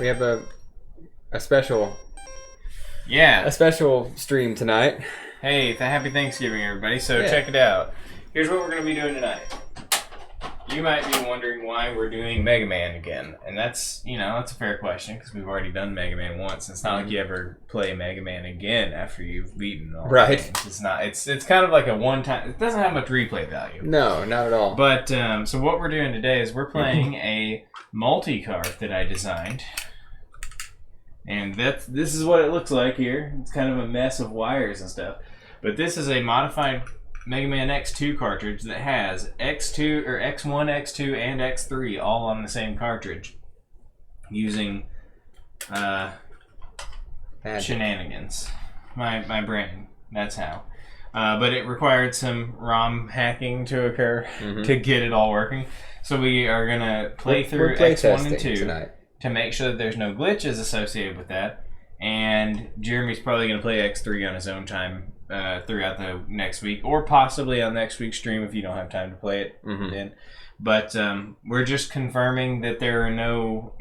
We have a special Yeah. stream tonight. Hey, happy Thanksgiving, everybody. So Yeah. check it out. Here's what we're going to be doing tonight. You might be wondering why we're doing Mega Man again. And that's a fair question because we've already done Mega Man once. It's not like you ever play Mega Man again after you've beaten all Right. the games. It's not. It's kind of like a one-time. It doesn't have much replay value. No, not at all. But so what we're doing today is we're playing a multi-cart that I designed. And this is what it looks like here. It's kind of a mess of wires and stuff. But this is a modified Mega Man X2 cartridge that has X2 or X1, X2, and X3 all on the same cartridge using shenanigans. My brain. That's how. But it required some ROM hacking to occur to get it all working. So we are going to play through X1 and 2 tonight to make sure that there's no glitches associated with that. And Jeremy's probably going to play X3 on his own time throughout the next week, or possibly on next week's stream if you don't have time to play it then. But we're just confirming that there are no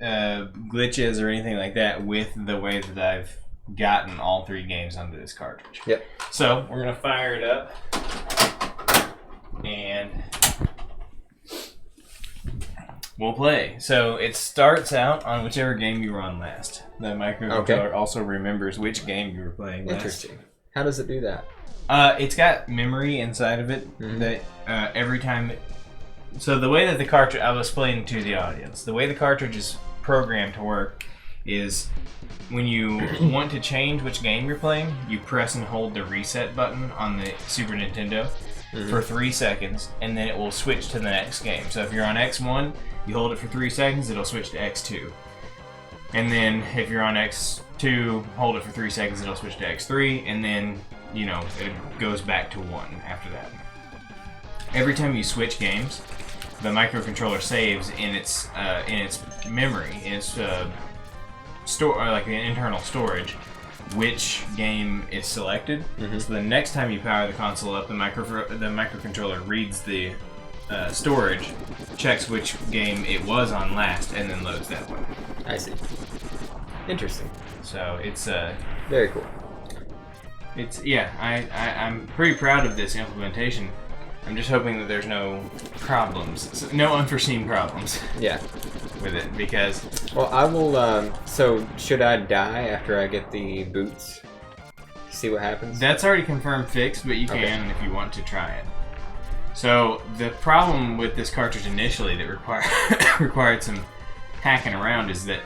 glitches or anything like that with the way that I've gotten all 3 games onto this cartridge. Yep. So we're going to fire it up and we'll play. So it starts out on whichever game you were on last. The microcontroller also remembers which game you were playing last. Interesting. How does it do that? It's got memory inside of it that every time... So the way that the cartridge... I was explaining to the audience. The way the cartridge is programmed to work is when you want to change which game you're playing, you press and hold the reset button on the Super Nintendo for 3 seconds, and then it will switch to the next game. So if you're on X1, you hold it for 3 seconds, it'll switch to X2. And then if you're on X2, hold it for 3 seconds, it'll switch to X3, and then, it goes back to 1 after that. Every time you switch games, the microcontroller saves in its memory, in its like an internal storage, which game is selected. So the next time you power the console up, the microcontroller reads the storage, checks which game it was on last, and then loads that one. I see. Interesting. So it's very cool. I'm pretty proud of this implementation. I'm just hoping that there's no problems, no unforeseen problems. Yeah. With it, because... Well, I will, so should I die after I get the boots? See what happens? That's already confirmed fixed, but you can if you want to try it. So, the problem with this cartridge initially that required some hacking around is that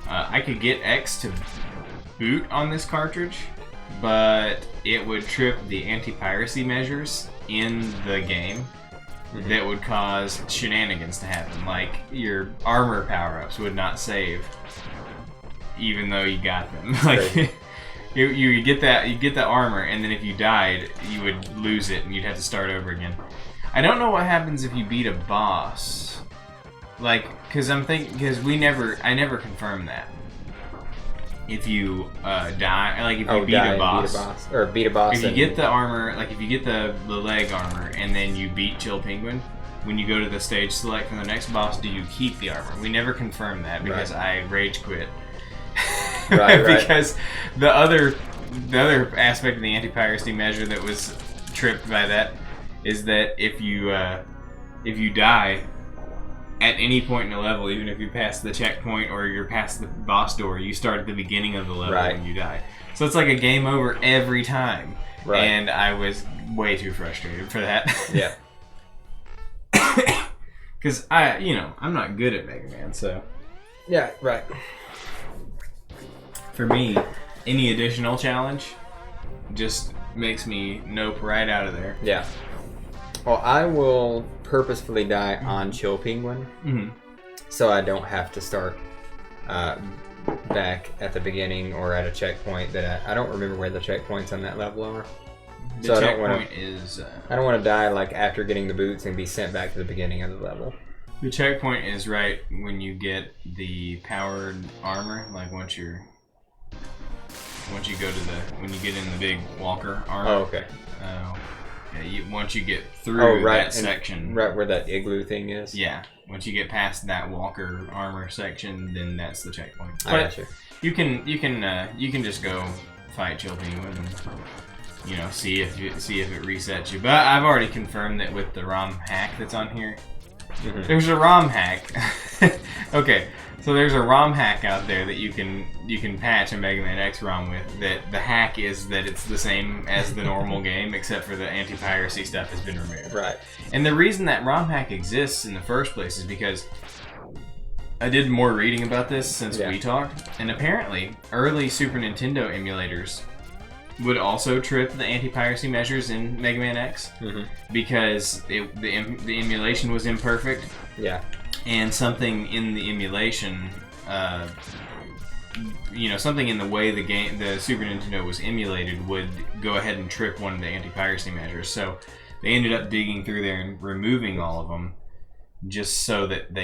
I could get X to boot on this cartridge, but it would trip the anti-piracy measures in the game that would cause shenanigans to happen. Like, your armor power-ups would not save, even though you got them. Like, you get the armor, and then if you died, you would lose it, and you'd have to start over again. I don't know what happens if you beat a boss. Like, because I never confirmed that. If you die, like if you beat a boss, if you get the armor, like if you get the leg armor, and then you beat Chill Penguin, when you go to the stage select for the next boss, do you keep the armor? We never confirmed that because I rage quit. Because the other aspect of the anti-piracy measure that was tripped by that is that if you die at any point in the level, even if you pass the checkpoint or you're past the boss door, you start at the beginning of the level when you die. So it's like a game over every time. Right. And I was way too frustrated for that. Yeah. Because I'm not good at Mega Man, so... Yeah, right. For me, any additional challenge just makes me nope right out of there. Yeah. Well, I will purposefully die on Chill Penguin, so I don't have to start back at the beginning or at a checkpoint that I don't remember where the checkpoints on that level are. The checkpoint is... I don't want to die like after getting the boots and be sent back to the beginning of the level. The checkpoint is right when you get the powered armor, like once you go to when you get in the big walker armor. Oh, okay. Once you get through that section, right where that igloo thing is. Yeah, once you get past that Walker armor section, then that's the checkpoint. I got you. You can just go fight Chill Penguin and see if it resets you. But I've already confirmed that with the ROM hack that's on here. Mm-hmm. There's a ROM hack. Okay, so there's a ROM hack out there that you can patch a Mega Man X ROM with. That the hack is that it's the same as the normal game, except for the anti-piracy stuff has been removed. Right. And the reason that ROM hack exists in the first place is because I did more reading about this since we talked, and apparently early Super Nintendo emulators would also trip the anti-piracy measures in Mega Man X because the emulation was imperfect. Yeah. And something in the emulation, something in the way the Super Nintendo was emulated would go ahead and trip one of the anti-piracy measures. So they ended up digging through there and removing all of them, just so that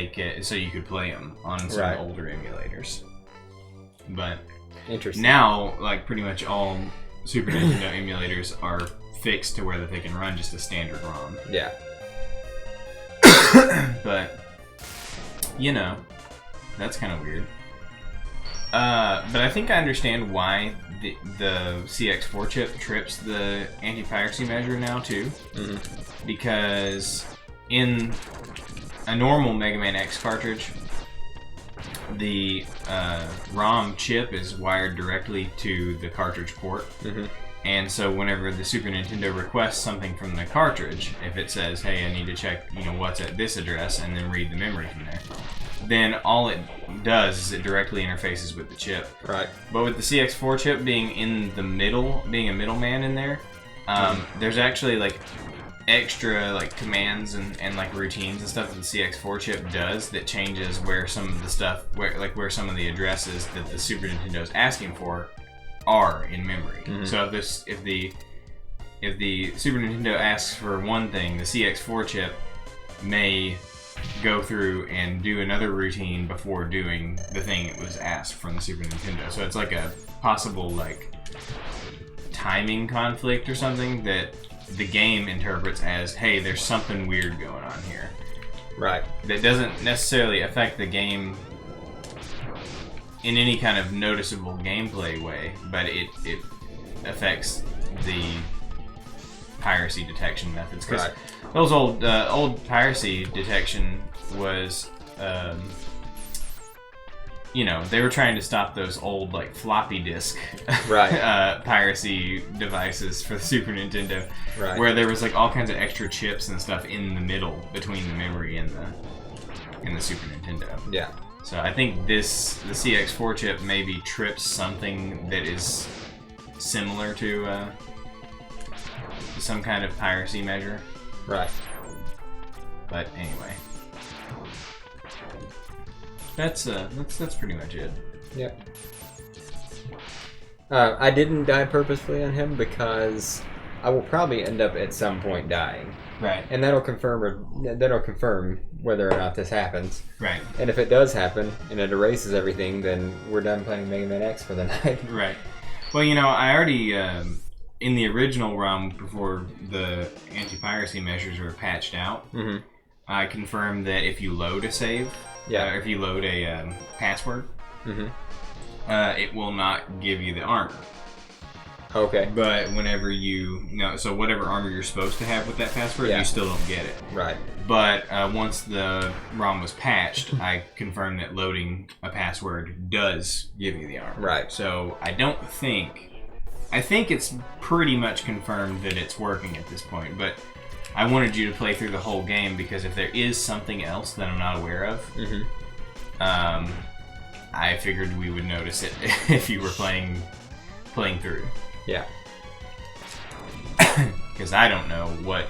so you could play them on some older emulators. But interesting. Now, like pretty much all Super Nintendo emulators are fixed to where that they can run just a standard ROM. Yeah. But that's kind of weird. But I think I understand why the CX4 chip trips the anti-piracy measure now too. Mm-hmm. Because in a normal Mega Man X cartridge, the ROM chip is wired directly to the cartridge port. Mm-hmm. And so whenever the Super Nintendo requests something from the cartridge, if it says, hey, I need to check, what's at this address, and then read the memory from there, then all it does is it directly interfaces with the chip. Right. But with the CX4 chip being in the middle, being a middleman in there, there's actually extra commands and routines and stuff that the CX4 chip does that changes where some of the stuff, where some of the addresses that the Super Nintendo is asking for are in memory. Mm-hmm. So if the Super Nintendo asks for one thing, the CX4 chip may go through and do another routine before doing the thing it was asked from the Super Nintendo. So it's like a possible timing conflict or something that the game interprets as, hey, there's something weird going on here. Right. That doesn't necessarily affect the game in any kind of noticeable gameplay way, but it affects the piracy detection methods. Because those old piracy detection was, they were trying to stop those old floppy disk piracy devices for the Super Nintendo, where there was all kinds of extra chips and stuff in the middle between the memory and the Super Nintendo. Yeah. So I think the CX4 chip maybe trips something that is similar to some kind of piracy measure. Right. But anyway, that's pretty much it. Yep. I didn't die purposefully on him because I will probably end up at some point dying. Right. And that'll confirm whether or not this happens. Right. And if it does happen and it erases everything, then we're done playing Mega Man X for the night. Right. Well, I already in the original ROM before the anti-piracy measures were patched out, I confirmed that if you load a save, if you load a password, it will not give you the armor. Okay. But whenever so whatever armor you're supposed to have with that password, you still don't get it. Right. But once the ROM was patched, I confirmed that loading a password does give you the armor. Right. So I think it's pretty much confirmed that it's working at this point, but I wanted you to play through the whole game because if there is something else that I'm not aware of, I figured we would notice it if you were playing through. Yeah. Because I don't know what...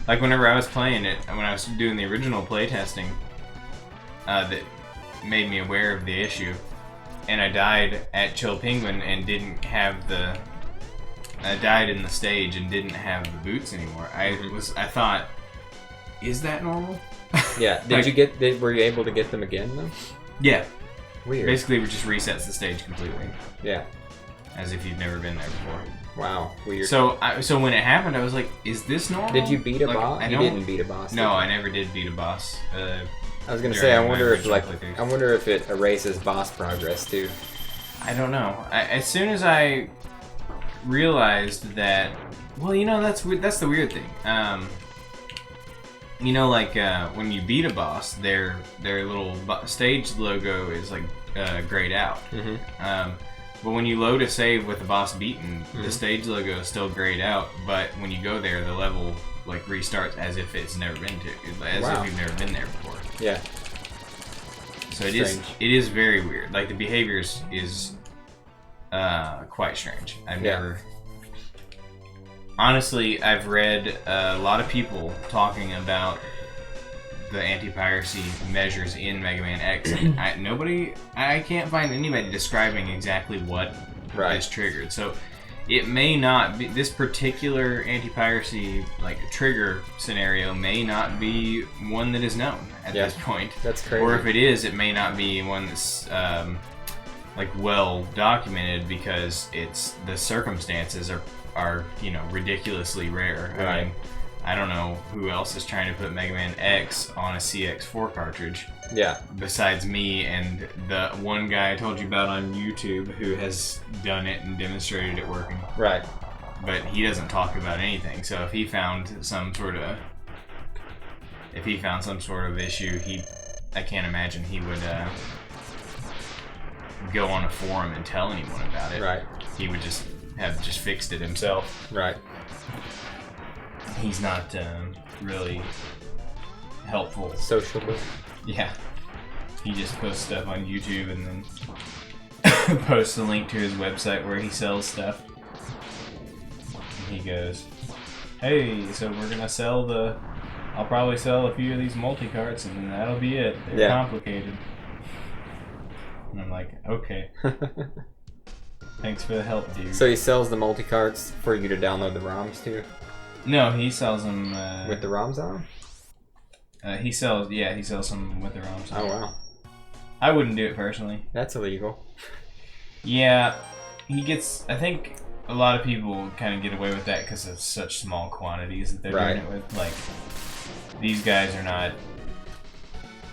whenever I was playing it, when I was doing the original playtesting, that made me aware of the issue, and I died at Chill Penguin and didn't have the... I died in the stage and didn't have the boots anymore. I thought, is that normal? Yeah. Were you able to get them again, though? Yeah. Weird. Basically, it just resets the stage completely. Yeah. as if you've never been there before. Wow, weird. So when it happened, I was like, "Is this normal?" Did you beat a boss? You didn't beat a boss. No, I never did beat a boss. I was gonna say, I wonder if it erases boss progress too. I don't know. As soon as I realized that, well, that's the weird thing. When you beat a boss, their little stage logo is like grayed out. Mm-hmm. But when you load a save with the boss beaten, the stage logo is still grayed out. But when you go there, the level like restarts as if it's never been to, if you've never been there before. Yeah. So it is very weird. Like the behaviors is quite strange. Honestly, I've read a lot of people talking about the anti-piracy measures in Mega Man X, and I can't find anybody describing exactly what is triggered. So it may not be, this particular anti-piracy trigger scenario may not be one that is known at this point. That's crazy. Or if it is, it may not be one that's well documented because the circumstances are ridiculously rare. Right. I mean, I don't know who else is trying to put Mega Man X on a CX4 cartridge. Yeah. Besides me and the one guy I told you about on YouTube who has done it and demonstrated it working. Right. But he doesn't talk about anything. So if he found some sort of issue, I can't imagine he would go on a forum and tell anyone about it. Right. He would just have fixed it himself. Right. He's not really helpful. Sociable. Yeah. He just posts stuff on YouTube and then posts a link to his website where he sells stuff. And he goes, "Hey, so we're gonna I'll probably sell a few of these multi-carts and that'll be it. They're complicated." And I'm like, okay. Thanks for the help, dude. So he sells the multi-carts for you to download the ROMs too? No, he sells them... with the ROMs on them? He sells them with the ROMs on. Oh, wow. I wouldn't do it personally. That's illegal. Yeah, I think a lot of people kind of get away with that because of such small quantities that they're doing it with. Like, these guys are not...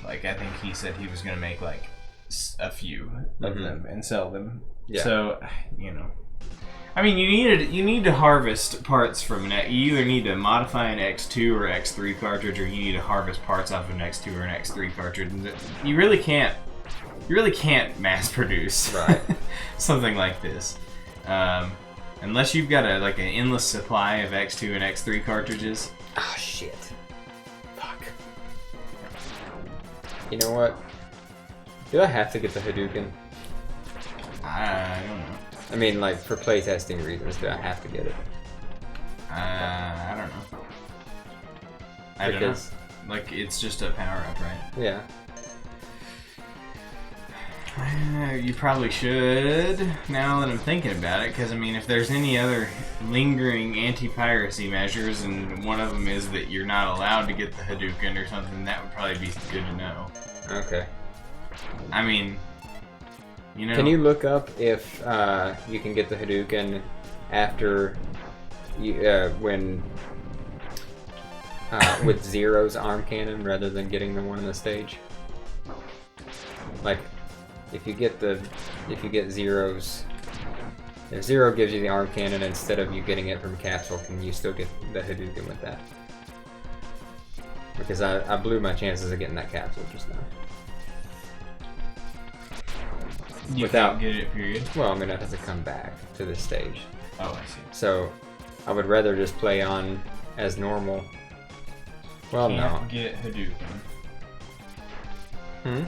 Like, I think he said he was going to make, like, a few of them and sell them. Yeah. So, I mean, you need to harvest parts from you either need to modify an X2 or X3 cartridge, or you need to harvest parts off an X2 or an X3 cartridge. You really can't mass produce something like this, unless you've got an endless supply of X2 and X3 cartridges. Oh shit! Fuck. You know what? Do I have to get the Hadouken? I don't know. I mean, like, for playtesting reasons, do I have to get it? I don't know. I don't know. Like, it's just a power-up, right? Yeah. You probably should, now that I'm thinking about it, because, I mean, if there's any other lingering anti-piracy measures, and one of them is that you're not allowed to get the Hadouken or something, that would probably be good to know. Okay. I mean... Can you look up if you can get the Hadouken after with Zero's arm cannon rather than getting the one on the stage? Like, if you get Zero's, if Zero gives you the arm cannon instead of you getting it from Capsule, can you still get the Hadouken with that? Because I blew my chances of getting that Capsule just now. You can't get it, period? Well, I mean, I have to come back to this stage. Oh, I see. So, I would rather just play on as normal. Well, can't get Hadouken. Hmm?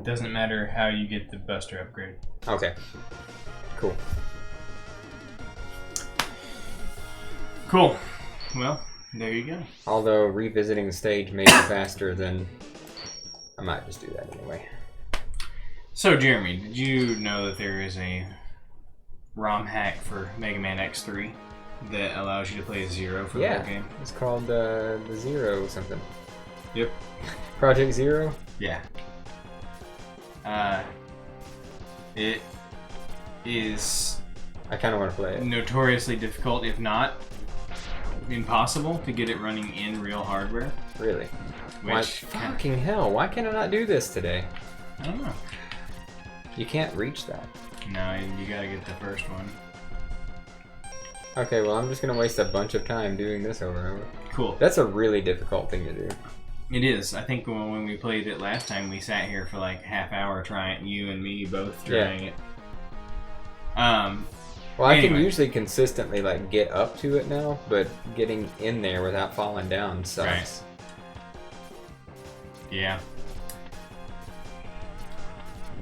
It doesn't matter how you get the Buster upgrade. Okay. Cool. Cool. Well, there you go. Although revisiting the stage may be faster than... I might just do that anyway. So, Jeremy, did you know that there is a ROM hack for Mega Man X3 that allows you to play as Zero for the whole game? It's called the Zero something. Yep. Project Zero? Yeah. It is I kind of want to play it. notoriously difficult, if not impossible, to get it running in real hardware. Really? Which Fucking hell, why can I not do this today? I don't know. You can't reach that. No, you gotta get the first one. Okay, well I'm just going to waste a bunch of time doing this over and over. Cool. That's a really difficult thing to do. It is. I think when we played it last time, we sat here for like half hour trying, you and me both trying it. Well, I can usually consistently like get up to it now, but getting in there without falling down sucks. Right. Yeah.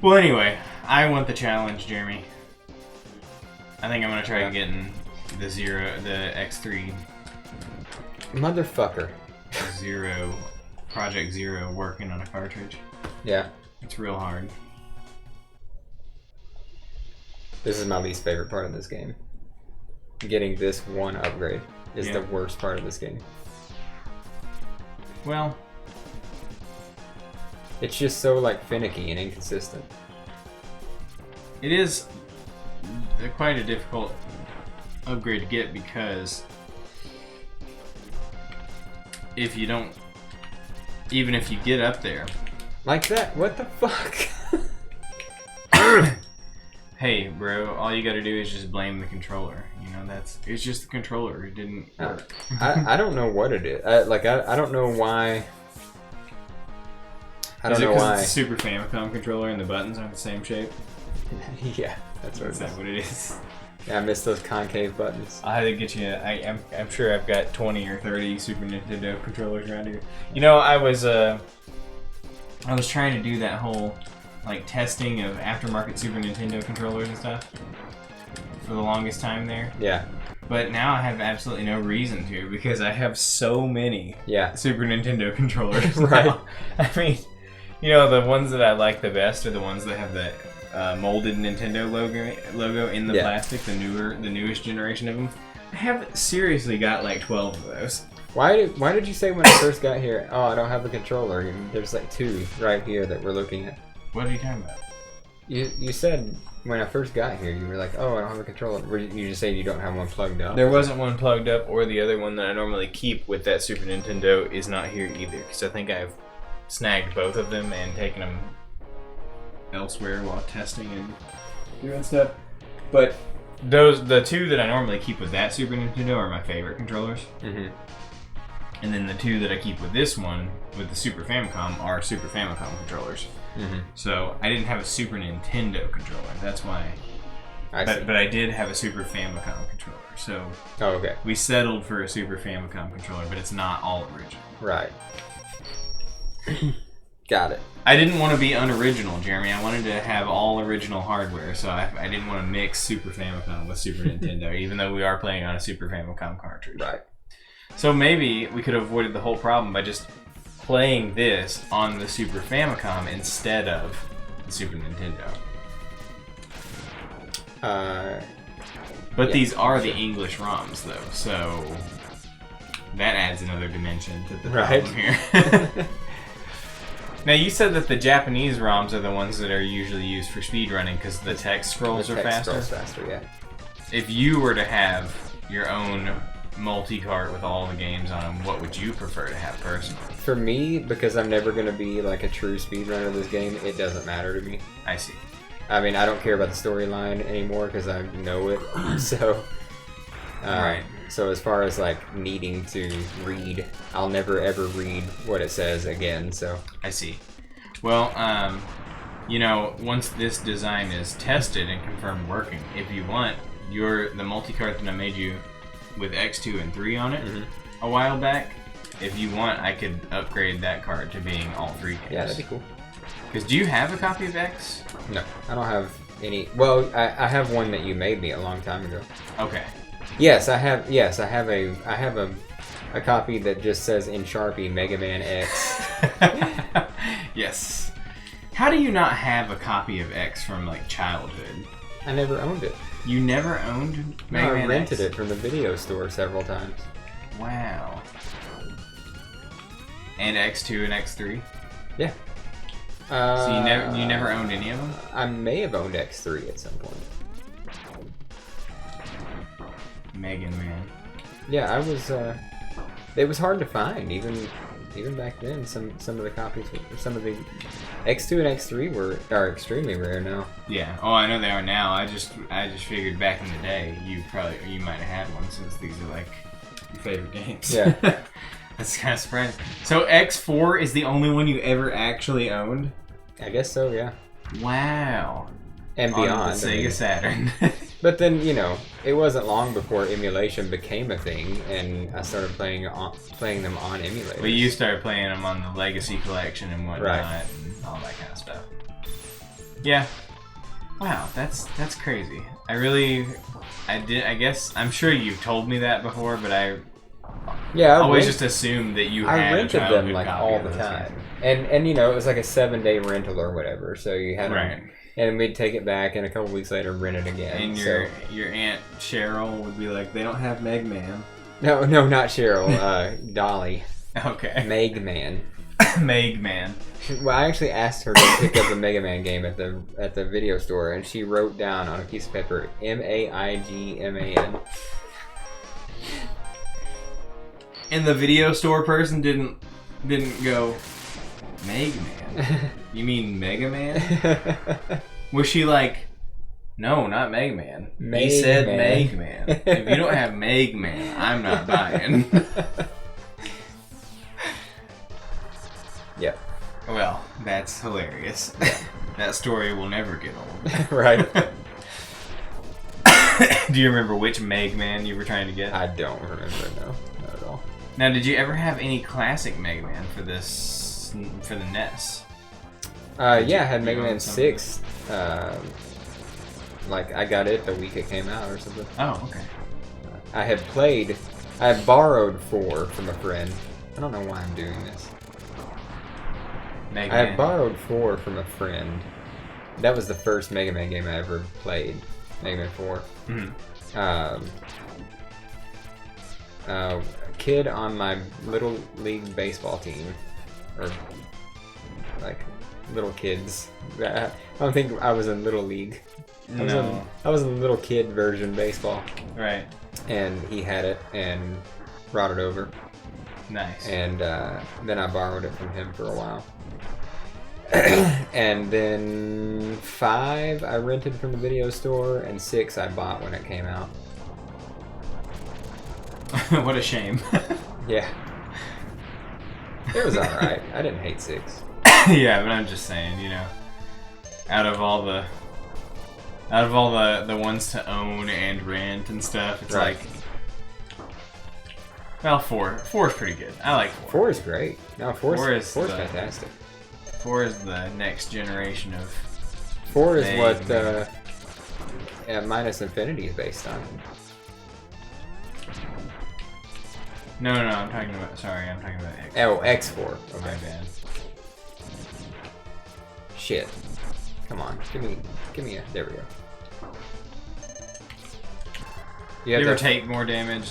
Well, anyway, I want the challenge, Jeremy. I think I'm gonna try getting the X3 Motherfucker. Zero, Project Zero working on a cartridge. Yeah. It's real hard. This is my least favorite part of this game. Getting this one upgrade is the worst part of this game. Well, it's just so like finicky and inconsistent. it is quite a difficult upgrade to get because if you don't, even if you get up there, like that, what the fuck? hey bro, all you gotta do is just blame the controller. You know, it's just the controller. It didn't work. I don't know what it is. I don't know why. I don't know why. It's a Super Famicom controller and the buttons aren't the same shape? Yeah, that's what Is that what it is? Yeah, I missed those concave buttons. I'll have to get you. I'm sure I've got 20 or 30 Super Nintendo controllers around here. You know, I was trying to do that whole like testing of aftermarket Super Nintendo controllers and stuff for the longest time there. Yeah. But now I have absolutely no reason to because I have so many Super Nintendo controllers. Right. Now. I mean, you know, the ones that I like the best are the ones that have the molded Nintendo logo in the plastic, the newest generation of them. I have seriously got like 12 of those. Why did you say when I first got here, oh, I don't have a controller? And there's like two right here that we're looking at. What are you talking about? You said when I first got here, you were like, oh, I don't have a controller. You just saying you don't have one plugged up? There wasn't one plugged up, or the other one that I normally keep with that Super Nintendo is not here either, because I think I've snagged both of them and taken them elsewhere while testing and doing stuff. But the two that I normally keep with that Super Nintendo are my favorite controllers. Mm-hmm. And then the two that I keep with this one, with the Super Famicom, are Super Famicom controllers. Mm-hmm. So I didn't have a Super Nintendo controller. That's why. But I did have a Super Famicom controller. So okay. We settled for a Super Famicom controller, but it's not all original. Right. Got it. I didn't want to be unoriginal, Jeremy. I wanted to have all original hardware, so I didn't want to mix Super Famicom with Super Nintendo, even though we are playing on a Super Famicom cartridge. Right. So maybe we could have avoided the whole problem by just playing this on the Super Famicom instead of the Super Nintendo. But these are the English ROMs, though, so that adds another dimension to the problem here. Now, you said that the Japanese ROMs are the ones that are usually used for speedrunning because the text scrolls are faster? Scrolls faster, yeah. If you were to have your own multi-cart with all the games on them, what would you prefer to have personally? For me, because I'm never going to be like a true speedrunner of this game, it doesn't matter to me. I see. I mean, I don't care about the storyline anymore because I know it. So, right. So as far as like needing to read, I'll never ever read what it says again. So I see. Well, you know, once this design is tested and confirmed working, if you want, the multi-cart that I made you with X2 and 3 on it a while back, if you want, I could upgrade that card to being all 3 games. Yeah, that'd be cool. Because do you have a copy of X? No, I don't have any. Well, I have one that you made me a long time ago. Okay. Yes, I have. Yes, I have a copy that just says in Sharpie Mega Man X. Yes. How do you not have a copy of X from like childhood? I never owned it. You never owned Mega No, I Man rented X? it from the video store several times. Wow. And X2 and X3? Yeah. So you never owned any of them? I may have owned X3 at some point. Mega Man. Yeah, I was. It was hard to find even back then. Some of the copies, some of the X2 and X3 are extremely rare now. Yeah. Oh, I know they are now. I just figured back in the day you might have had one since these are like your favorite games. Yeah. That's kind of surprising. So X4 is the only one you ever actually owned? I guess so. Yeah. Wow. And On beyond. the I Sega mean. Saturn. But then, it wasn't long before emulation became a thing, and I started playing them on emulators. But you started playing them on the Legacy Collection and whatnot, Right. and all that kind of stuff. Yeah. Wow, that's crazy. I guess I'm sure you've told me that before, but I always just assumed that you had I a rented childhood them like copy all of the those time, games. and it was like a 7-day rental or whatever. So you had Right. them, and we'd take it back, and a couple weeks later rent it again. And your Aunt Cheryl would be like, they don't have Meg Man. No, not Cheryl. Dolly. Okay. Meg Man. Meg Man. Well, I actually asked her to pick up a Mega Man game at the video store, and she wrote down on a piece of paper MAIGMAN. And the video store person didn't go, Meg Man? You mean Mega Man? Was she like, no, not Meg Man. He said Meg Man. If you don't have Meg Man, I'm not buying. Yep. Well, that's hilarious. That story will never get old. Right. Do you remember which Meg Man you were trying to get? I don't remember, no. Not at all. Now, did you ever have any classic Mega Man for the NES? Yeah, I had you Mega own Man some? 6. Like, I got it the week it came out or something. Oh, okay. I had borrowed 4 from a friend. I don't know why I'm doing this. Mega I Man. had borrowed 4 from a friend. That was the first Mega Man game I ever played. Mega Man 4. Mhm. A kid on my little league baseball team, or like little kids. I don't think I was in little league. No. I was in little kid version baseball, Right. and he had it and brought it over, Nice. and then I borrowed it from him for a while. And then 5 I rented from the video store, and 6 I bought when it came out. What a shame. Yeah. It was alright. I didn't hate 6. Yeah, but I'm just saying, out of all the ones to own and rent and stuff, it's Right. like, well, 4 is pretty good. I like 4. 4 is great. No, 4 is the- fantastic. 4 is the next generation of 4 is Mega what Man. Minus Infinity is based on. No, I'm talking about X. Oh, X4. My Okay. bad. Shit. Come on. Give me a. There we go. You ever have to- take more damage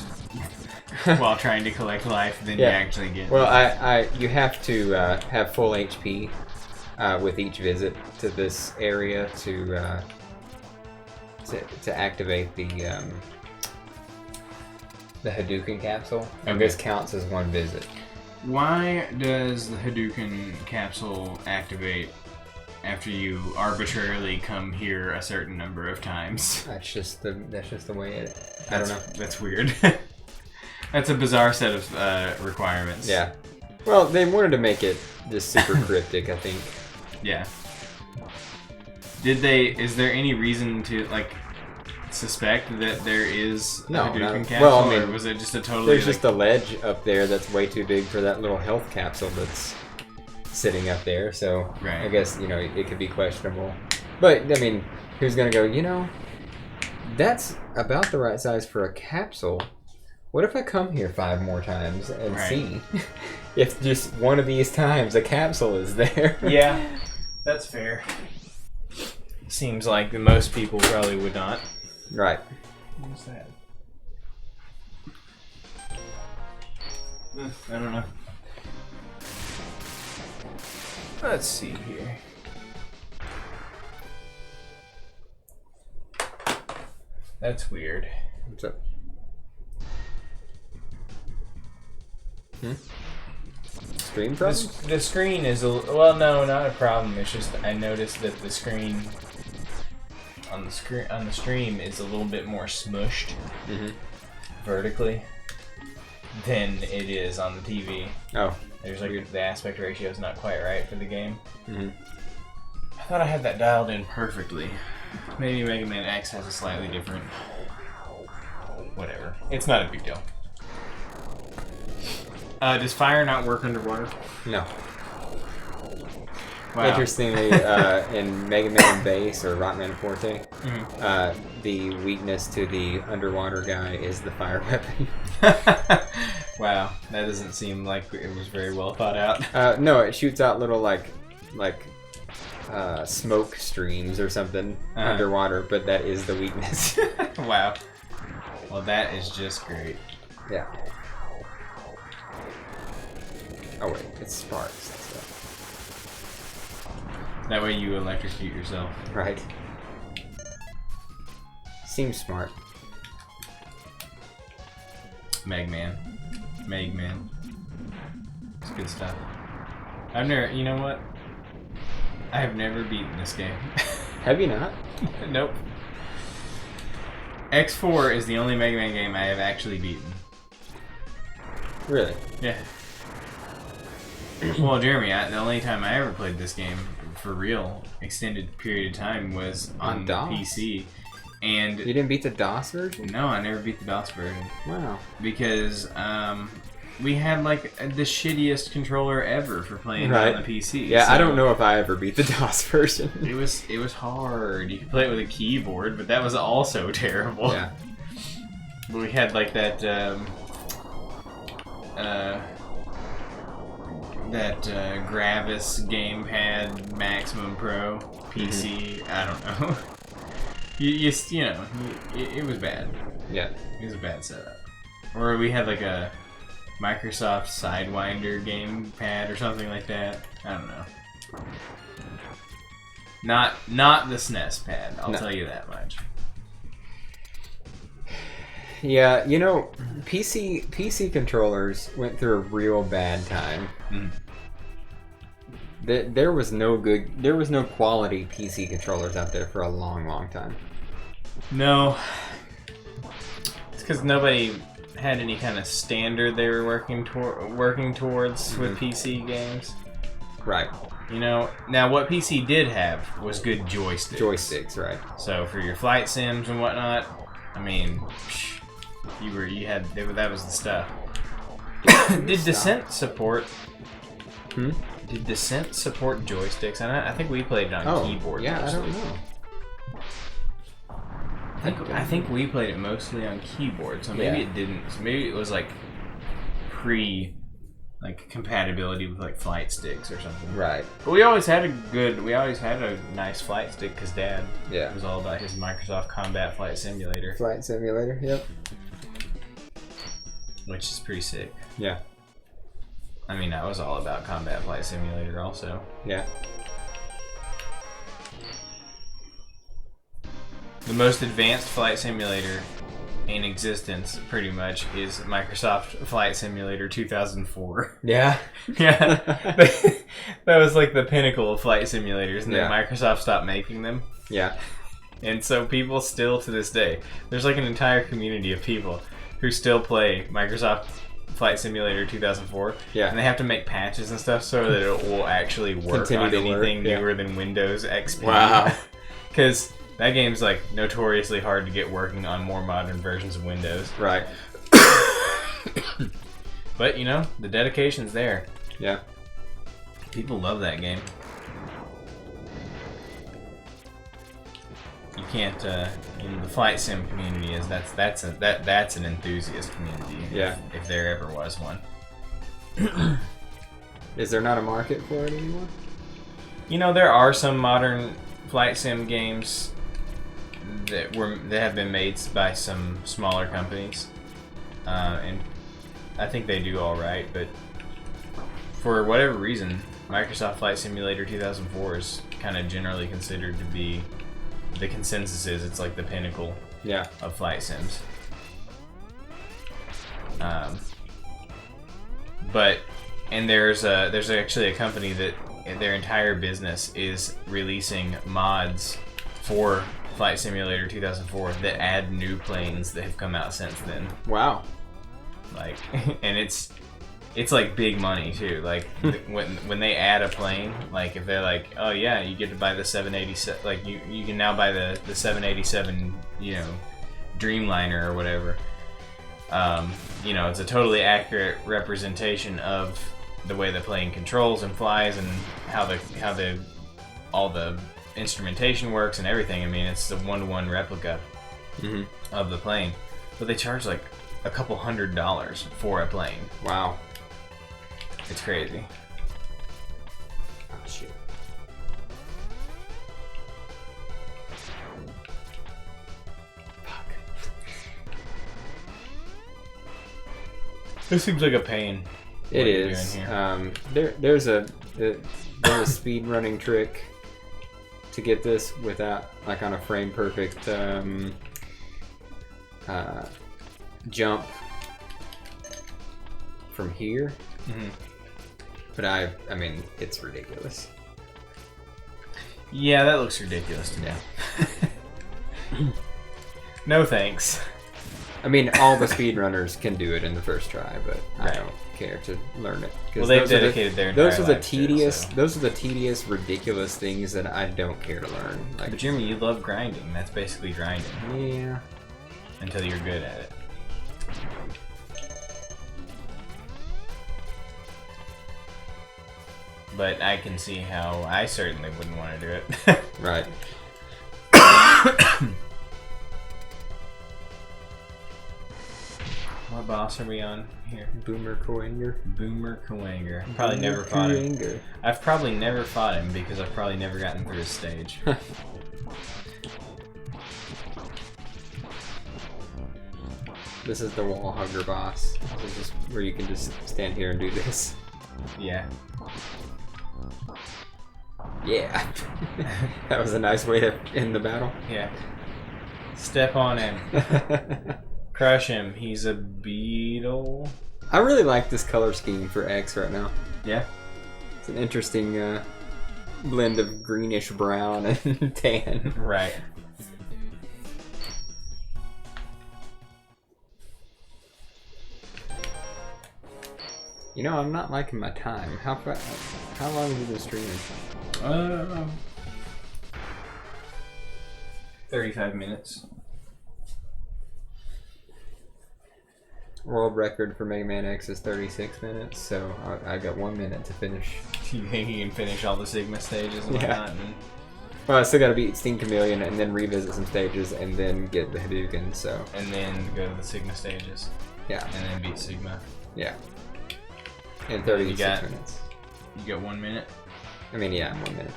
while trying to collect life than you Yeah. actually get? Well, you have to have full HP with each visit to this area to activate the Hadouken capsule, and Okay. this counts as one visit. Why does the Hadouken capsule activate after you arbitrarily come here a certain number of times? That's just the way it. I don't know. That's weird. That's a bizarre set of requirements. Yeah. Well, they wanted to make it just super cryptic, I think. Yeah. Is there any reason to, suspect that there is a No, Hadouken no. capsule? Well, I mean, or was it just a totally... There's just a ledge up there that's way too big for that little health capsule that's sitting up there, so Right. I guess, it could be questionable. But, I mean, who's going to go, that's about the right size for a capsule. What if I come here 5 more times and see if just one of these times a capsule is there? Yeah, that's fair. Seems like most people probably would not. Right. What's that? I don't know. Let's see here. That's weird. What's up? Screen problem? The screen is well, no, not a problem. It's just I noticed that the screen on the stream is a little bit more smushed vertically than it is on the TV. Oh, there's like the aspect ratio is not quite right for the game. Mm-hmm. I thought I had that dialed in perfectly. Maybe Mega Man X has a slightly different. Whatever. It's not a big deal. Does fire not work underwater? No. Wow. Interestingly, in Mega Man Base or Rockman Forte, the weakness to the underwater guy is the fire weapon. Wow, that doesn't seem like it was very well thought out. No, it shoots out little like smoke streams or something underwater, but that is the weakness. Wow. Well, that is just great. Yeah. Oh wait, it's sparks. That way you electrocute yourself. Right. Seems smart. Megman. It's good stuff. I've never, you know what? I have never beaten this game. Have you not? Nope. X4 is the only Mega Man game I have actually beaten. Really? Yeah. Well, Jeremy, the only time I ever played this game for real, extended period of time, was on the DOS? PC. And You didn't beat the DOS version? no, I never beat the DOS version. Wow. Because we had like the shittiest controller ever for playing on the PC. Yeah, so I don't know if I ever beat the DOS version. It was hard. You could play it with a keyboard, but that was also terrible. Yeah. But we had like that Gravis Gamepad Maximum Pro PC. I don't know. It was bad. Yeah. It was a bad setup. Or we had like a Microsoft Sidewinder gamepad or something like that. I don't know. Not the SNES pad. I'll tell you that much. Yeah, PC controllers went through a real bad time. There was no quality PC controllers out there for a long, long time. No. It's because nobody had any kind of standard they were working towards with PC games. Right. Now what PC did have was good joysticks. Joysticks, right. So for your flight sims and whatnot, I mean, that was the stuff. Did Descent support? Did Descent support joysticks? I think we played it on keyboard. Yeah, mostly. I don't know. I think we played it mostly on keyboard, so maybe it didn't. So maybe it was like compatibility with like flight sticks or something. Right. But we always had a nice flight stick because Dad was all about his Microsoft Combat Flight Simulator. Flight Simulator, yep. Which is pretty sick. Yeah. I mean, I was all about Combat Flight Simulator also. Yeah. The most advanced flight simulator in existence, pretty much, is Microsoft Flight Simulator 2004. Yeah. Yeah. That was like the pinnacle of flight simulators, and then Microsoft stopped making them. Yeah. And so people still, to this day, there's like an entire community of people who still play Microsoft Flight Simulator 2004. Yeah. And they have to make patches and stuff so that it will actually work on anything newer than Windows XP. Wow. Because that game's like notoriously hard to get working on more modern versions of Windows. Right. But the dedication's there. Yeah. People love that game. You can't, in the flight sim community that's an enthusiast community. Yeah. If there ever was one. Is there not a market for it anymore? You know, there are some modern flight sim games that have been made by some smaller companies, and I think they do all right. But for whatever reason, Microsoft Flight Simulator 2004 is kind of generally considered to be, the consensus is it's like the pinnacle of flight sims. And there's actually a company that their entire business is releasing mods for Flight Simulator 2004 that add new planes that have come out since then. Wow. Like, and it's like big money too. Like when they add a plane, like if they're like, oh yeah, you get to buy the 787, like you can now buy the 787, you know, Dreamliner or whatever. You know, it's a totally accurate representation of the way the plane controls and flies and how all the instrumentation works and everything. I mean, it's a 1-to-1 replica of the plane, but they charge like a couple $100 for a plane. Wow. It's crazy. Oh, shit. Fuck. This seems like a pain. It is. There's a speed running trick to get this without, like, on a frame perfect jump from here. But I mean, it's ridiculous. Yeah, that looks ridiculous to me. No thanks. I mean, all the speedrunners can do it in the first try, but Right. I don't care to learn it. Well, they've dedicated their entire those are the lives to it, tedious, so. those are the tedious, ridiculous things that I don't care to learn. Like, But Jeremy, you love grinding. That's basically grinding yeah, until you're good at it. But I can see how I certainly wouldn't want to do it. right. What boss are we on here? Boomer Koenger. Boomer Kuwanger. Probably never fought him. Koenger. I've probably never fought him because I've probably never gotten through his stage. This is the wall hugger boss. This is where you can just stand here and do this. Yeah. Yeah. That was a nice way to end the battle. Yeah. Step on him. Crush him. He's a beetle. I really like this color scheme for X right now. Yeah. It's an interesting blend of greenish brown and tan. Right. You know, I'm not liking my time. How long have you been streaming? 35 minutes. World record for Mega Man X is 36 minutes, so I got 1 minute to finish. You think you can finish all the Sigma stages and whatnot? And... Well, I still gotta beat Steam Chameleon and then revisit some stages and then get the Hadouken, so. And then go to the Sigma stages. Yeah. And then beat Sigma. Yeah. In 36 got- minutes. You got 1 minute? I mean, yeah, 1 minute.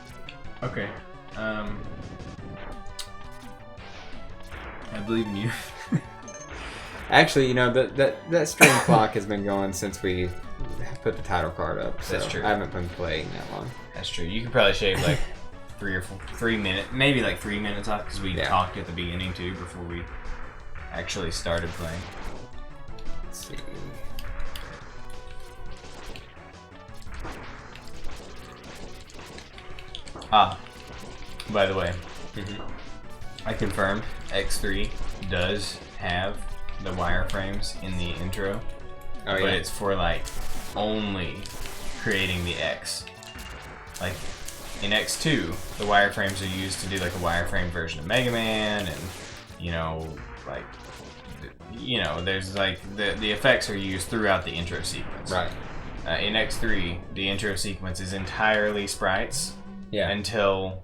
Okay. I believe in you. Actually, you know, that stream clock has been going since we put the title card up, so That's true. I haven't been playing that long. That's true. You could probably shave like 3 minutes, maybe like 3 minutes off because we talked at the beginning too before we actually started playing. Let's see. Ah, by the way, I confirmed X3 does have the wireframes in the intro, Oh, but yeah. it's for like only creating the X. Like in X2, the wireframes are used to do like a wireframe version of Mega Man, and you know, like, you know, there's like the effects are used throughout the intro sequence. Right. in X3, the intro sequence is entirely sprites until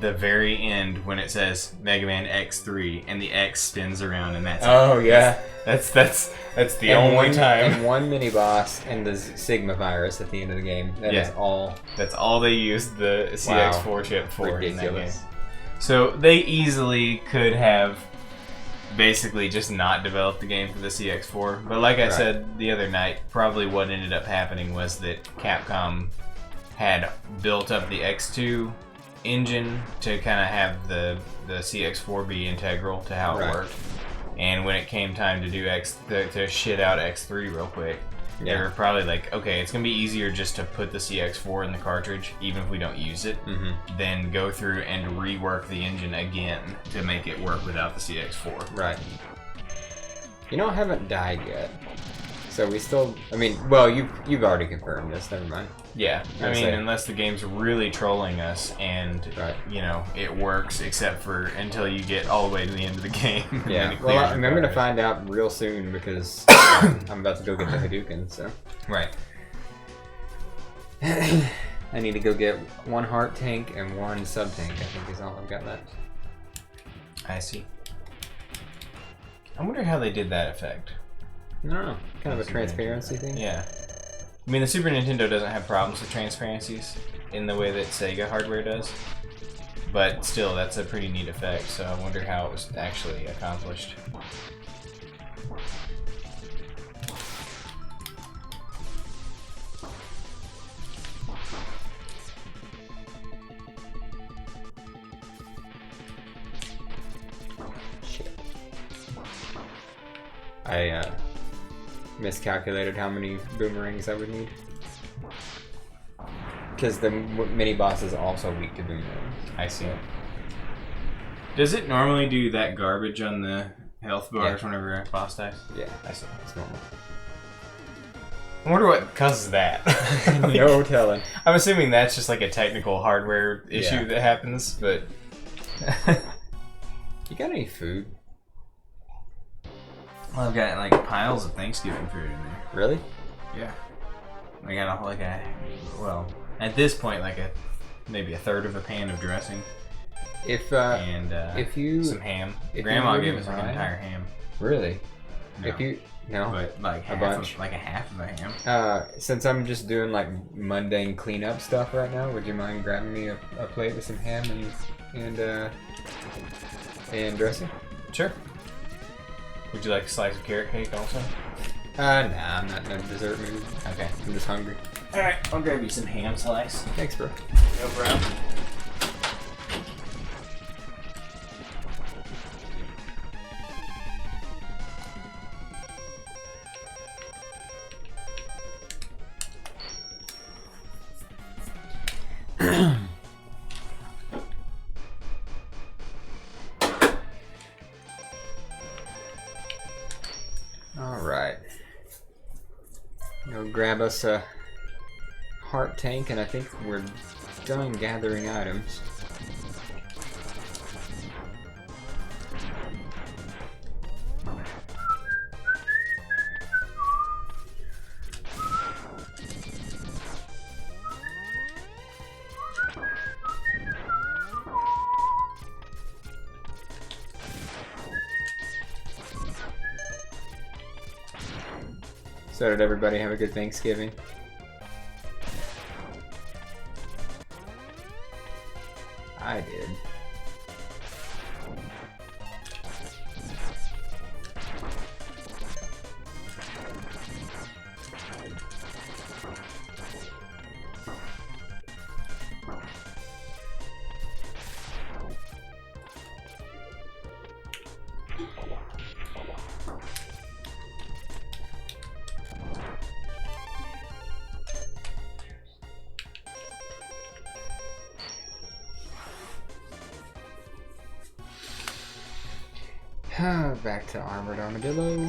the very end when it says Mega Man X3 and the X spins around and that's that's the only time. And one mini boss and the Sigma virus at the end of the game. That is all. That's all they used the CX4 chip for. Ridiculous. In that game. So they easily could have basically just not developed the game for the CX4. But like I said the other night, probably what ended up happening was that Capcom had built up the X2 engine to kind of have the CX4 be integral to how it worked. And when it came time to do to shit out X3 real quick, they were probably like, okay, it's gonna be easier just to put the CX4 in the cartridge, even if we don't use it, than go through and rework the engine again to make it work without the CX4. Right. You know, I haven't died yet. So we still, I mean, well, you've already confirmed this, never mind. Yeah, I mean, unless the game's really trolling us and, you know, it works except for until you get all the way to the end of the game. Yeah, well, I'm going to find out real soon because I'm about to go get the Hadouken, so. Right. I need to go get one heart tank and one sub tank, I think is all I've got left. I see. I wonder how they did that effect. I don't know, kind of a transparency thing? Yeah. I mean, the Super Nintendo doesn't have problems with transparencies in the way that Sega hardware does. But still, that's a pretty neat effect, so I wonder how it was actually accomplished. Shit. I miscalculated how many boomerangs I would need. Because the mini boss is also weak to boomerangs. I see. Does it normally do that garbage on the health bars whenever a boss dies? Yeah, I see. It's normal. I wonder what causes that. No telling. I'm assuming that's just like a technical hardware issue that happens, but... You got any food? Well, I've got like piles of Thanksgiving food in there. Really? Yeah. I got well, at this point, like maybe a third of a pan of dressing. If you some ham. Grandma gave us like an entire ham. Really? No. But like a bunch, like a half of a ham. Since I'm just doing like mundane cleanup stuff right now, would you mind grabbing me a plate with some ham and dressing? Sure. Would you like a slice of carrot cake also? Nah, I'm not in a dessert mood. Okay. I'm just hungry. Alright, I'll grab you some ham slice. Thanks, bro. No problem. Alright. Go grab us a heart tank, and I think we're done gathering items. So did everybody have a good Thanksgiving? I did. Back to Armored Armadillo.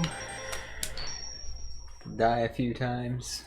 Die a few times.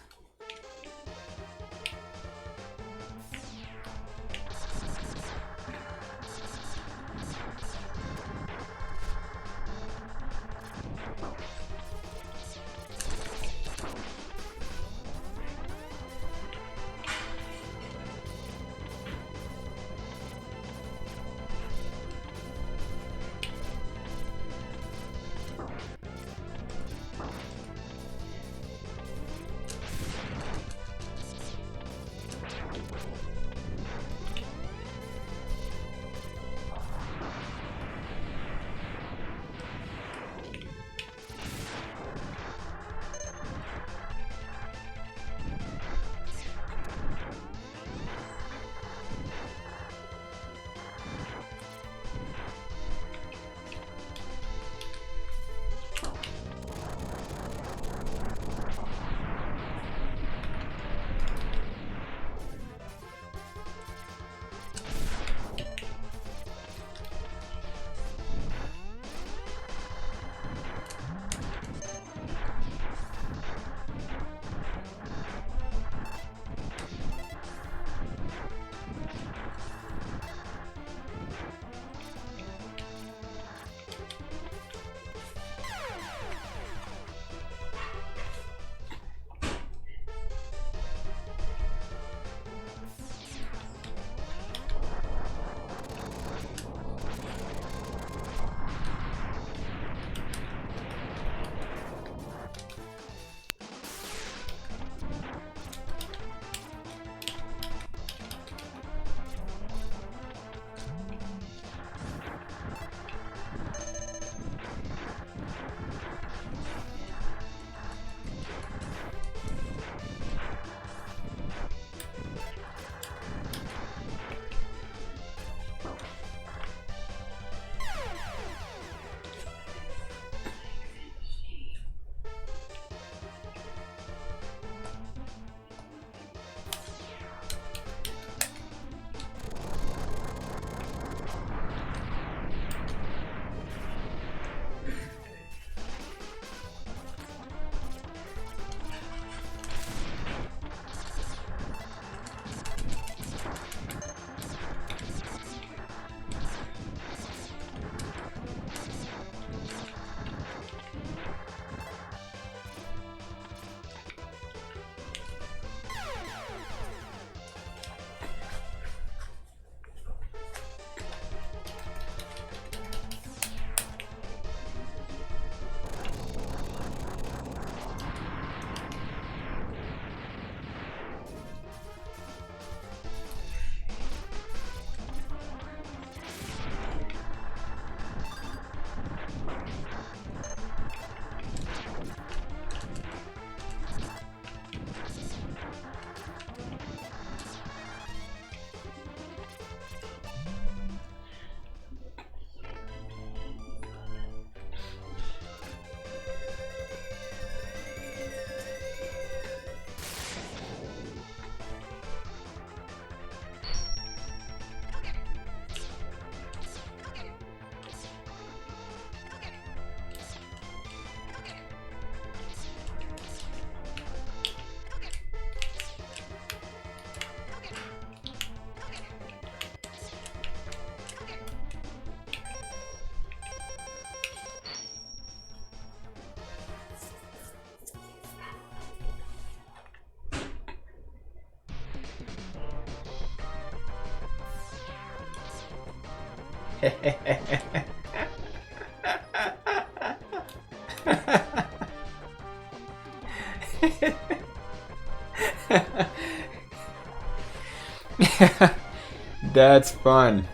That's fun.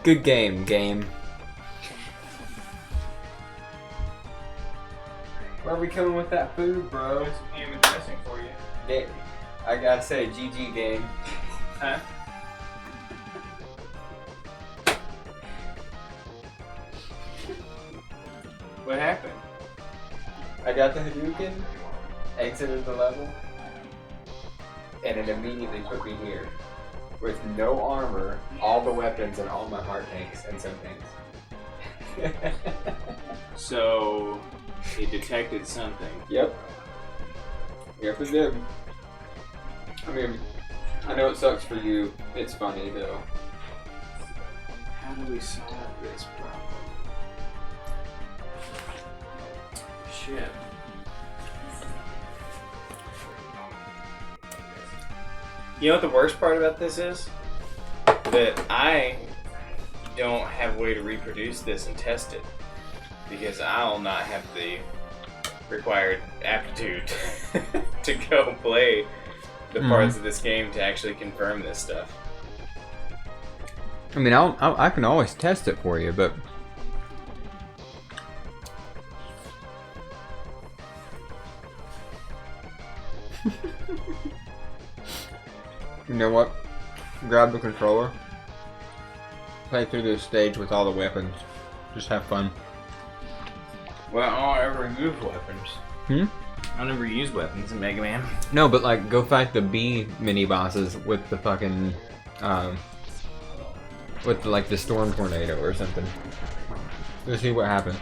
Good game. Where are we coming with that food, bro? Some ham and dressing for you. Yeah, I gotta say, GG game. Huh? What happened? I got the Hadouken, exited the level, and it immediately put me here. With no armor, all the weapons, and all my heart tanks, and some things. So, he detected something. Yep. Yep, it did. I mean, I know it sucks for you. It's funny, though. How do we solve this problem? Shit. You know what the worst part about this is? That I don't have a way to reproduce this and test it. Because I'll not have the required aptitude to go play the parts of this game to actually confirm this stuff. I mean, I can always test it for you, but... You know what? Grab the controller. Play through this stage with all the weapons. Just have fun. Well, I don't ever use weapons. I never use weapons in Mega Man. No, but like, go fight the B mini bosses with the fucking, with like the storm tornado or something. Let's see what happens.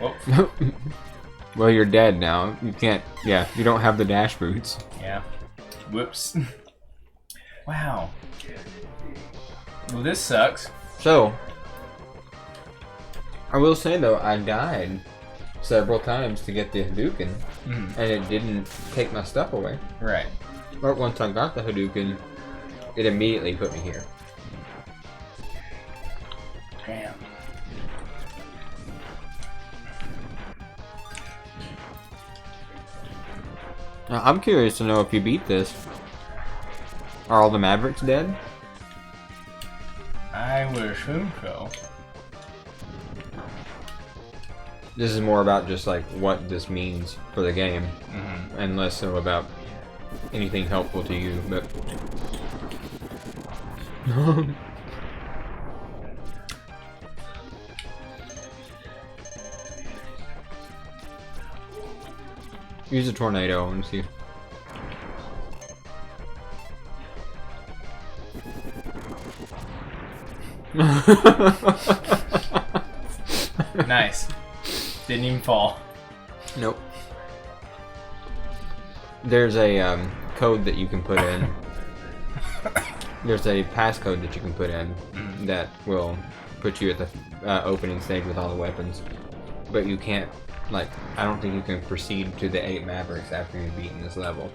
Well, Well, you're dead now. You can't. Yeah, you don't have the dash boots. yeah. Whoops. Wow. Well, this sucks. So, I will say though, I died several times to get the Hadouken, and it didn't take my stuff away. Right. But once I got the Hadouken, it immediately put me here. Damn. Now, I'm curious to know if you beat this. Are all the Mavericks dead? I would assume so. This is more about just like what this means for the game, and less so about anything helpful to you. But use a tornado and see. Nice. Didn't even fall. Nope. There's a code that you can put in. There's a passcode that you can put in that will put you at the opening stage with all the weapons. But you can't, like, I don't think you can proceed to the 8 Mavericks after you've beaten this level.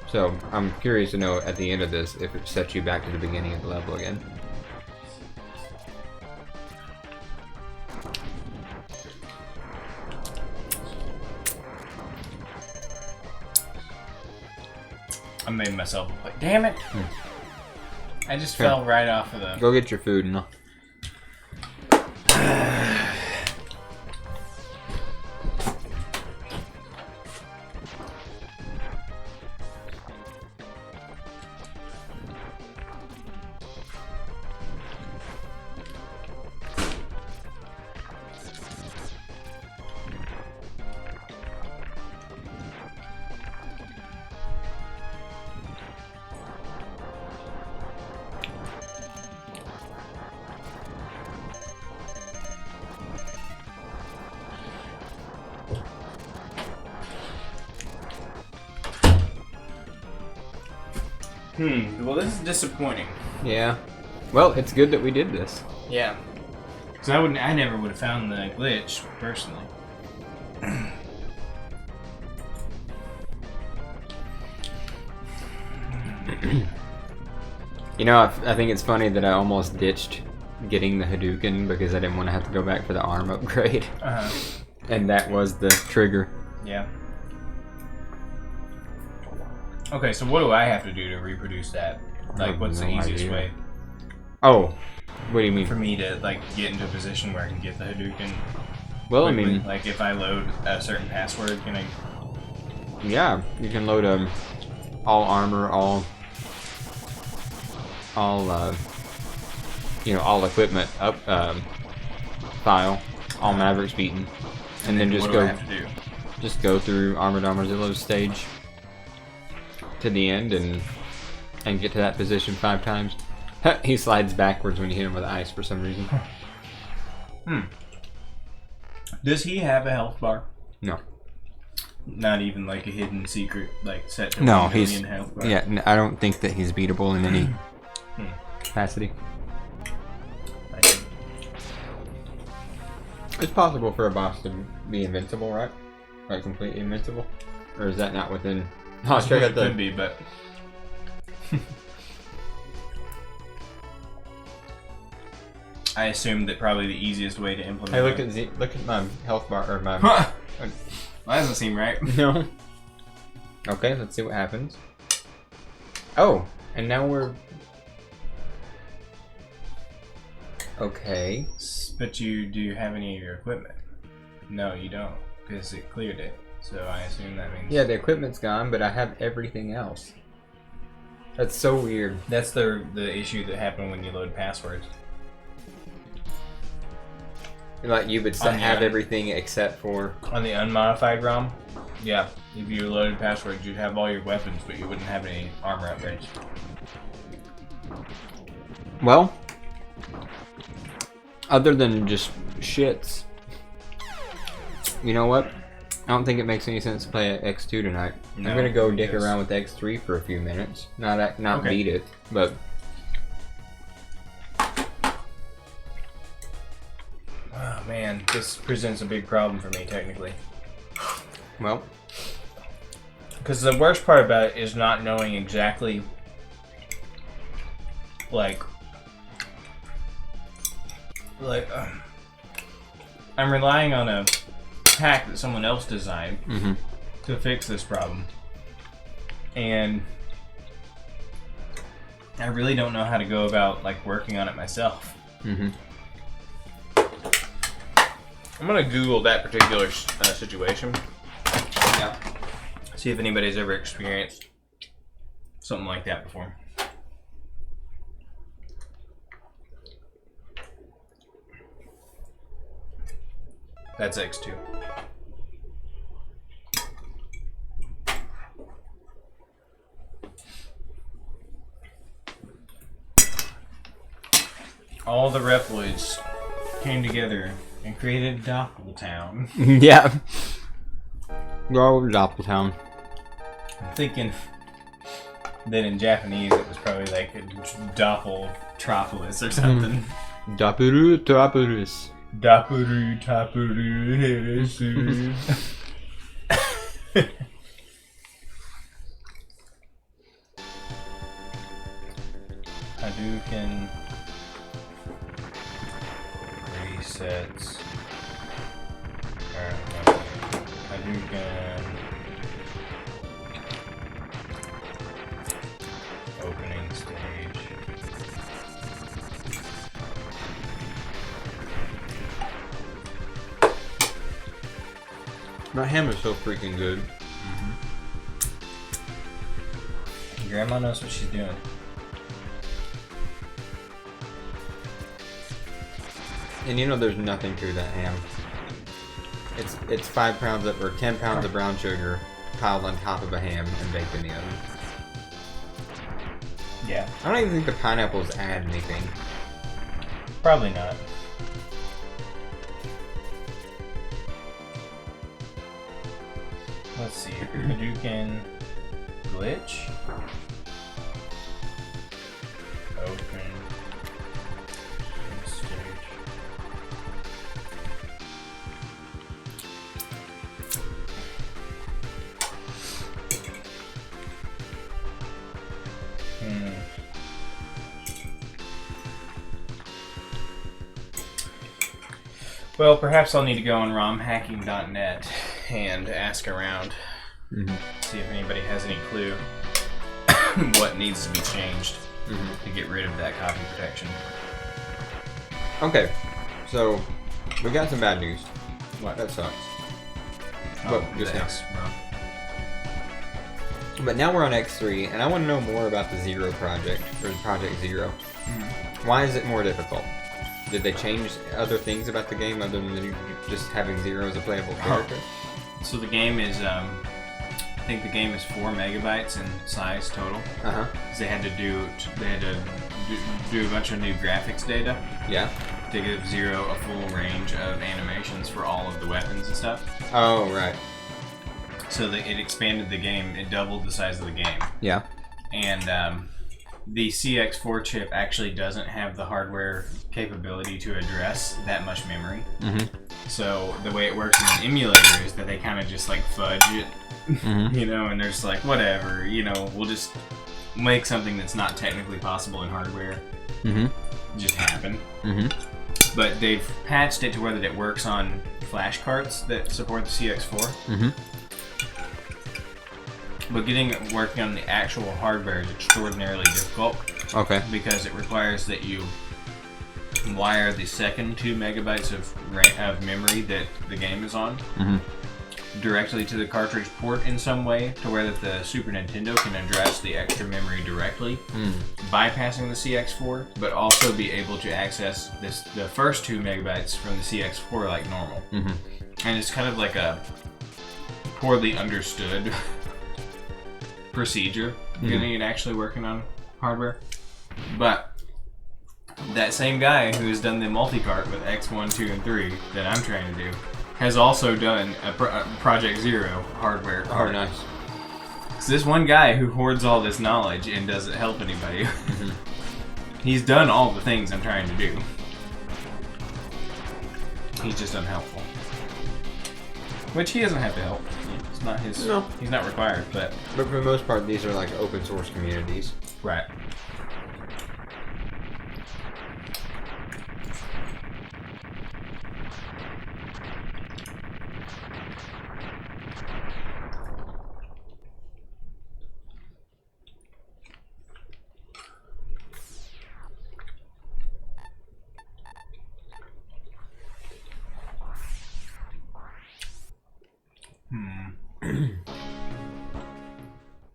So, I'm curious to know at the end of this if it sets you back to the beginning of the level again. I made myself a plate. Damn it! I just fell right off of the... Go get your food and... Well, this is disappointing. Yeah. Well, it's good that we did this. Yeah. Because I never would have found the glitch, personally. You know, I think it's funny that I almost ditched getting the Hadouken because I didn't want to have to go back for the arm upgrade. And that was the trigger. Yeah. Okay, so what do I have to do to reproduce that? Like, what's the easiest way? Oh, what do you mean? For me to, like, get into a position where I can get the Hadouken Well, quickly? I mean, Like, if I load a certain password, can I... yeah, you can load all armor, all you know, all equipment up file, all Mavericks beaten, and then just what do I go have to do? just go through Armored Armadillo's stage to the end and get to that position 5 times. He slides backwards when you hit him with ice for some reason. Does he have a health bar? No. Not even like a hidden secret, like set to No, 1 he's million health bar? yeah. I don't think that he's beatable in any capacity. I see. It's possible for a boss to be invincible, right? Like completely invincible, or is that not within? Oh, check out It the. could be, but I assumed that probably the easiest way to implement. Hey, look at my health bar or my. Well, that doesn't seem right. No. Okay, let's see what happens. Oh, and now we're. Okay. But do you have any of your equipment? No, you don't, because it cleared it. So I assume that means... Yeah, the equipment's gone, but I have everything else. That's so weird. That's the issue that happened when you load passwords. Like you would have everything except for. On the unmodified ROM, yeah, if you loaded passwords, you'd have all your weapons, but you wouldn't have any armor upgrades. Well, other than just shits, you know what? I don't think it makes any sense to play at X2 tonight. No, I'm gonna go dick because- around with X3 for a few minutes. Not Okay. beat it, but Oh man, this presents a big problem for me, technically. well, Because the worst part about it is not knowing exactly, like I'm relying on a hack that someone else designed to fix this problem, and I really don't know how to go about like working on it myself. I'm gonna Google that particular situation. yeah. See if anybody's ever experienced something like that before. That's X2. All the Reploids came together and created Doppeltown. Yeah. Go Doppeltown. I'm thinking that in Japanese it was probably like a Doppeltropolis or something. Doppelus. Dapperu Taperu Heresu. Hadouken resets. Hadouken opening stage. My hammer's so freaking good. Grandma knows what she's doing. And you know there's nothing to that ham. It's 5 pounds of, or 10 pounds of brown sugar piled on top of a ham and baked in the oven. Yeah, I don't even think the pineapples add anything. probably not. Let's see. Hadouken glitch. Open stage. Well, perhaps I'll need to go on romhacking.net and ask around, see if anybody has any clue what needs to be changed to get rid of that copy protection. Okay, so we got some bad news. What? That sucks. Oh, But just the now. X ROM. But now we're on X3, and I want to know more about the Zero project, or Project Zero. Why is it more difficult? Did they change other things about the game other than just having Zero as a playable character? So the game is, I think the game is 4 megabytes in size total. Uh-huh. 'Cause they had to do a bunch of new graphics data Yeah. to give Zero a full range of animations for all of the weapons and stuff. Oh, right. So that it expanded the game. It doubled the size of the game. Yeah. And the CX4 chip actually doesn't have the hardware capability to address that much memory. So the way it works in an emulator is that they kind of just like fudge it, you know, and they're just like, whatever, you know, we'll just make something that's not technically possible in hardware just happen. But they've patched it to where that it works on flash cards that support the CX4. But working on the actual hardware is extraordinarily difficult. Okay. Because it requires that you wire the second 2 megabytes of memory that the game is on directly to the cartridge port in some way, to where that the Super Nintendo can address the extra memory directly, bypassing the CX4, but also be able to access the first 2 megabytes from the CX4 like normal. And it's kind of like a poorly understood procedure getting it actually working on hardware. But that same guy who has done the multi-cart with X1, 2, and 3 that I'm trying to do has also done a Project Zero hardware cart. Oh, nice. So this one guy who hoards all this knowledge and doesn't help anybody, he's done all the things I'm trying to do. He's just unhelpful. Which he doesn't have to help. It's not his. No. He's not required, but. But for the most part, these are like open source communities. Right.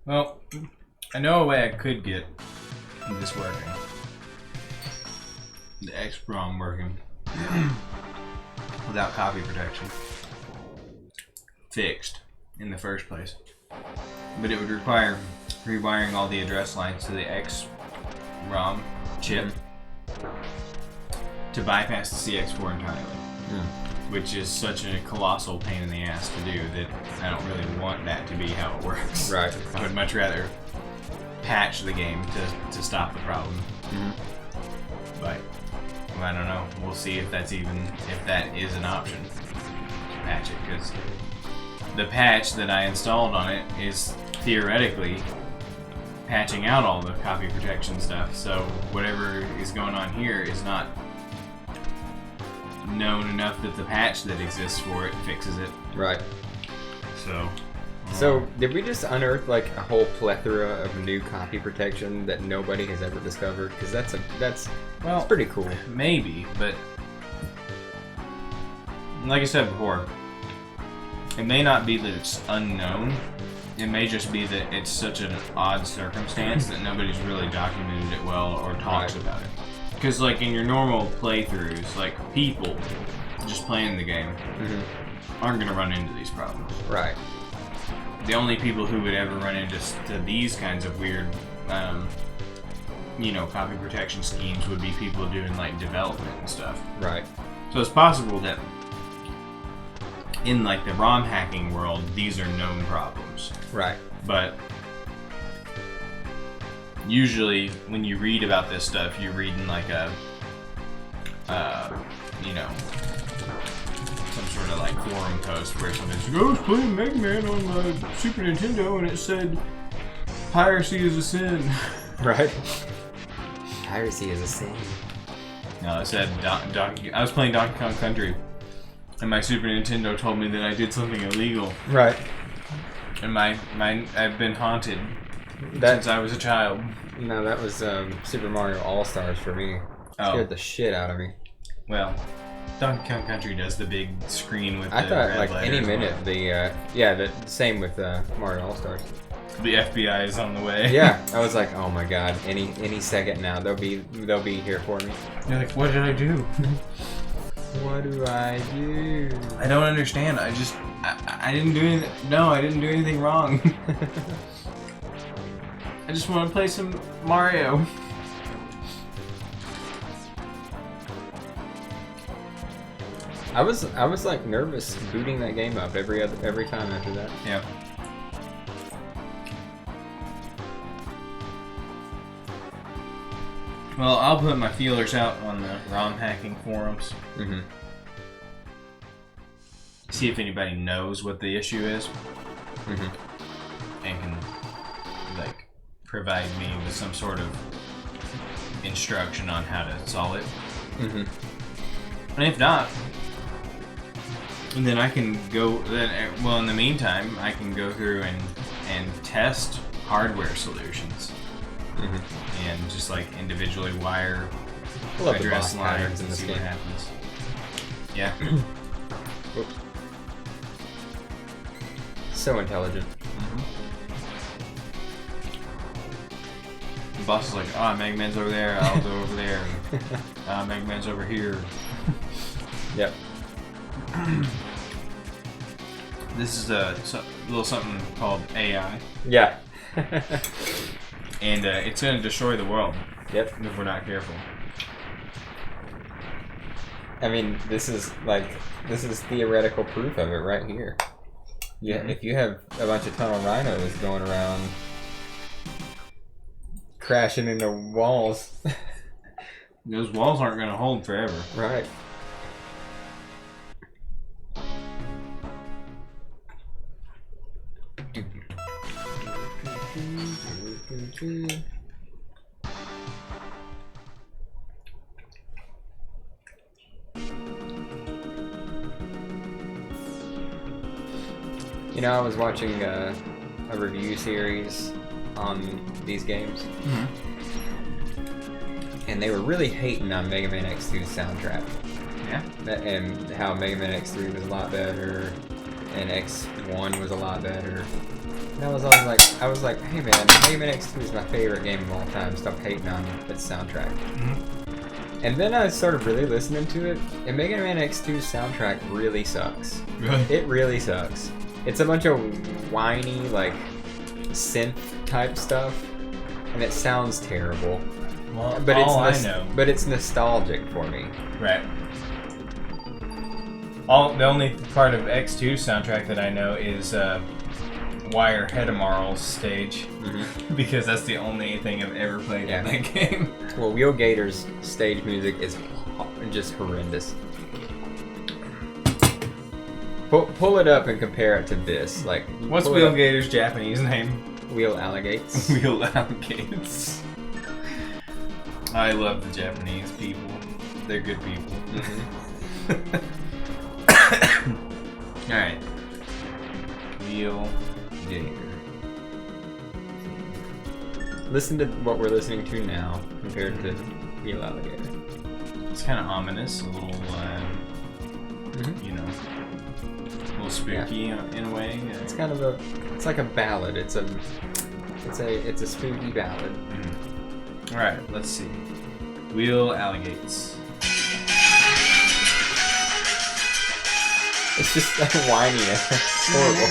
Well, I know a way I could get this working. The X-ROM working. Without copy protection. Fixed in the first place. But it would require rewiring all the address lines to the X-ROM chip to bypass the CX4 entirely. Which is such a colossal pain in the ass to do that I don't really want that to be how it works. Right. I would much rather patch the game to stop the problem. But I don't know. We'll see if that is an option. Patch it, because the patch that I installed on it is theoretically patching out all the copy protection stuff. So whatever is going on here is not known enough that the patch that exists for it fixes it. Right. So did we just unearth like a whole plethora of new copy protection that nobody has ever discovered? Because that's pretty cool. Maybe, but like I said before, it may not be that it's unknown. It may just be that it's such an odd circumstance that nobody's really documented it well or talks about it. Because like in your normal playthroughs, like people just playing the game aren't going to run into these problems. Right. The only people who would ever run into these kinds of weird, copy protection schemes would be people doing like development and stuff. Right. So it's possible that in like the ROM hacking world, these are known problems. Right. But usually when you read about this stuff, you're reading like a, some sort of like forum post where somebody's like, I was playing Mega Man on my Super Nintendo and it said piracy is a sin. Right. Piracy is a sin. No, it said I was playing Donkey Kong Country And my Super Nintendo told me that I did something illegal. Right. And I've been haunted That since I was a child. no, that was Super Mario All Stars for me. Scared the shit out of me. Well, Donkey Kong Country does the big screen with I the thought red like letters any on minute it. the same with Mario All Stars. The FBI is on the way. Yeah, I was like, oh my god, any second now they'll be here for me. You're like, what did I do? What do I do? I don't understand. I didn't do anything. No, I didn't do anything wrong. I just want to play some Mario. I was like nervous booting that game up every time after that. Yeah. Well, I'll put my feelers out on the ROM hacking forums. Mm-hmm. See if anybody knows what the issue is. Mm-hmm. And can, like, provide me with some sort of instruction on how to solve it. Mm-hmm. And if not, then I can go. Well, in the meantime, I can go through and test hardware solutions. Mm-hmm. And just like individually wire I love the address boss patterns lines in and this see game. what happens. Yeah. Oops. So intelligent. The boss is like, oh, Mega Man's over there, I'll go over there. Mega Man's over here. Yep. This is a little something called AI. Yeah. And it's going to destroy the world. Yep. If we're not careful. I mean, this is theoretical proof of it right here. Yeah, Mm-hmm. if you have a bunch of tunnel rhinos going around crashing into walls. Those walls aren't going to hold forever. Right. You know, I was watching a review series on these games, and they were really hating on Mega Man X2's soundtrack. Yeah. And how Mega Man X3 was a lot better, and X1 was a lot better. And I was always like, hey man, Mega Man X2 is my favorite game of all time. Stop hating on its soundtrack. And then I started really listening to it, and Mega Man X2's soundtrack really sucks. Really? It really sucks. It's a bunch of whiny, like, synth type stuff, and it sounds terrible. Well, But I it's know. but it's nostalgic for me. Right. The only part of X2's soundtrack that I know is Wire Hedamarl's stage, because that's the only thing I've ever played in that game. Well, Wheel Gator's stage music is just horrendous. Pull it up and compare it to this. Like, What's Wheel Gator's Japanese name? Wheel Alligates. Wheel Alligates. I love the Japanese people. They're good people. Alright. Wheel Gator. Listen to what we're listening to now compared to Wheel Alligator. It's kind of ominous, a little, you know, a little spooky in a way. It's kind of it's like a ballad. It's a spooky ballad. Alright, let's see. Wheel Alligates. It's just like whiny and horrible.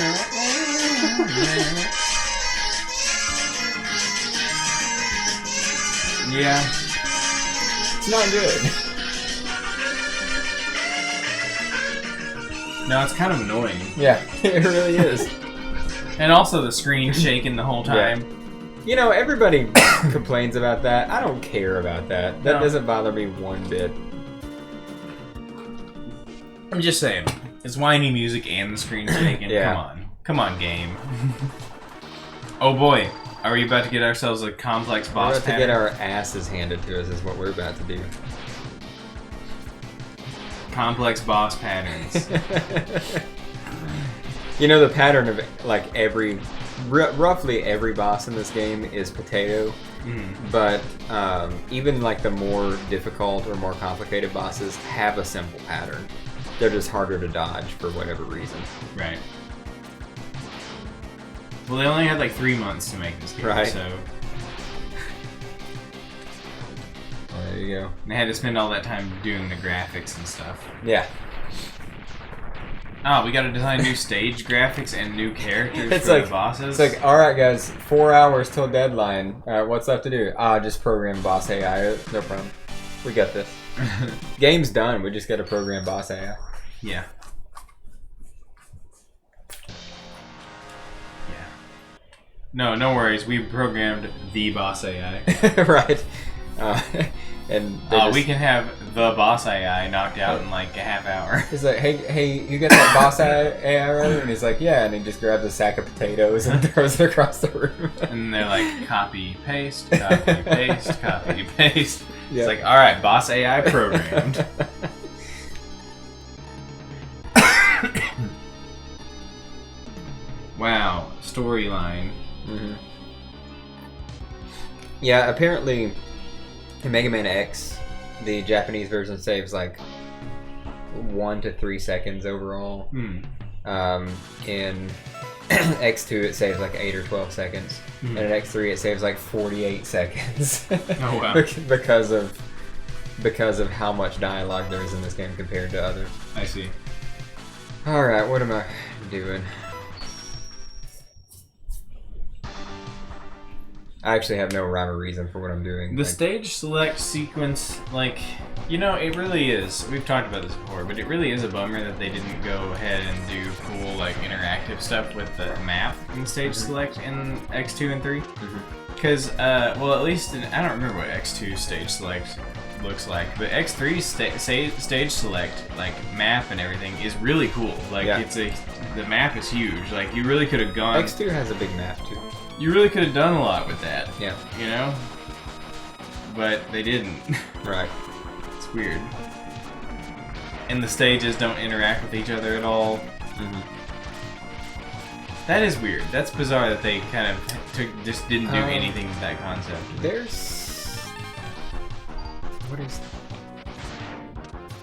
Yeah. It's not good. No, it's kind of annoying. Yeah, it really is. And also the screen shaking the whole time. You know, everybody complains about that. I don't care about that. That doesn't bother me one bit. I'm just saying. It's whiny music and the screen shaking. Yeah. Come on, game. Oh boy. Are we about to get ourselves a complex boss We're about to pattern? get our asses handed to us is what we're about to do. complex boss patterns. You know, the pattern of like roughly every boss in this game is potato, but even like the more difficult or more complicated bosses have a simple pattern. They're just harder to dodge for whatever reason. Right. Well, they only had like 3 months to make this game, Right. so There you go. they had to spend all that time doing the graphics and stuff. Yeah. Oh, we got to design new stage graphics and new characters It's for like the bosses. It's like, all right, guys, 4 hours till deadline. What's left to do? Just program boss AI. No problem. We got this. Game's done. We just got to program boss AI. Yeah. No worries. We programmed the boss AI. Right. And We can have the boss AI knocked out in like a half hour. He's like, hey, you got that boss AI right? And he's like, yeah. And he just grabs a sack of potatoes and throws it across the room. And they're like, copy, paste, copy, paste, copy, paste. Yeah. It's like, all right, boss AI programmed. Wow, storyline. Mm-hmm. Yeah, apparently in Mega Man X, the Japanese version saves like 1 to 3 seconds overall. In X2 it saves like 8 or 12 seconds. And in X3 it saves like 48 seconds. Oh wow. because of how much dialogue there is in this game compared to others. I see. Alright, what am I doing? I actually have no rhyme or reason for what I'm doing. The stage select sequence, like, you know, it really is. We've talked about this before, but it really is a bummer that they didn't go ahead and do cool, like, interactive stuff with the map in stage select in X2 and 3. Because, well, at least, I don't remember what X2 stage select looks like, but X3 stage select, like, map and everything, is really cool. Like, the map is huge. Like, you really could have gone... X2 has a big map, too. You really could have done a lot with that. Yeah. You know? But they didn't. Right. It's weird. And the stages don't interact with each other at all. That is weird. That's bizarre that they kind of just didn't do anything with that concept. There's... What is...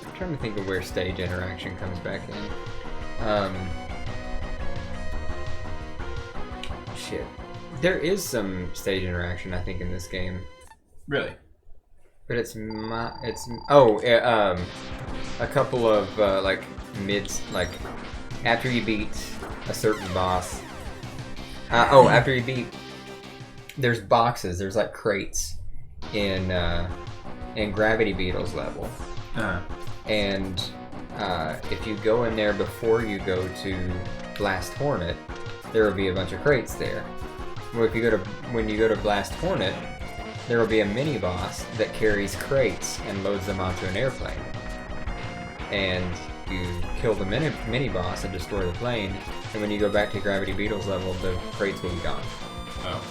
I'm trying to think of where stage interaction comes back in. Shit. There is some stage interaction, I think, in this game. Really? But it's a couple of like mids, like after you beat a certain boss. After you beat, there's boxes. There's like crates in Gravity Beetle's level, and if you go in there before you go to Blast Hornet, there will be a bunch of crates there. Well, when you go to Blast Hornet, there will be a mini boss that carries crates and loads them onto an airplane. And you kill the mini boss and destroy the plane, and when you go back to Gravity Beetle's level, the crates will be gone. Oh.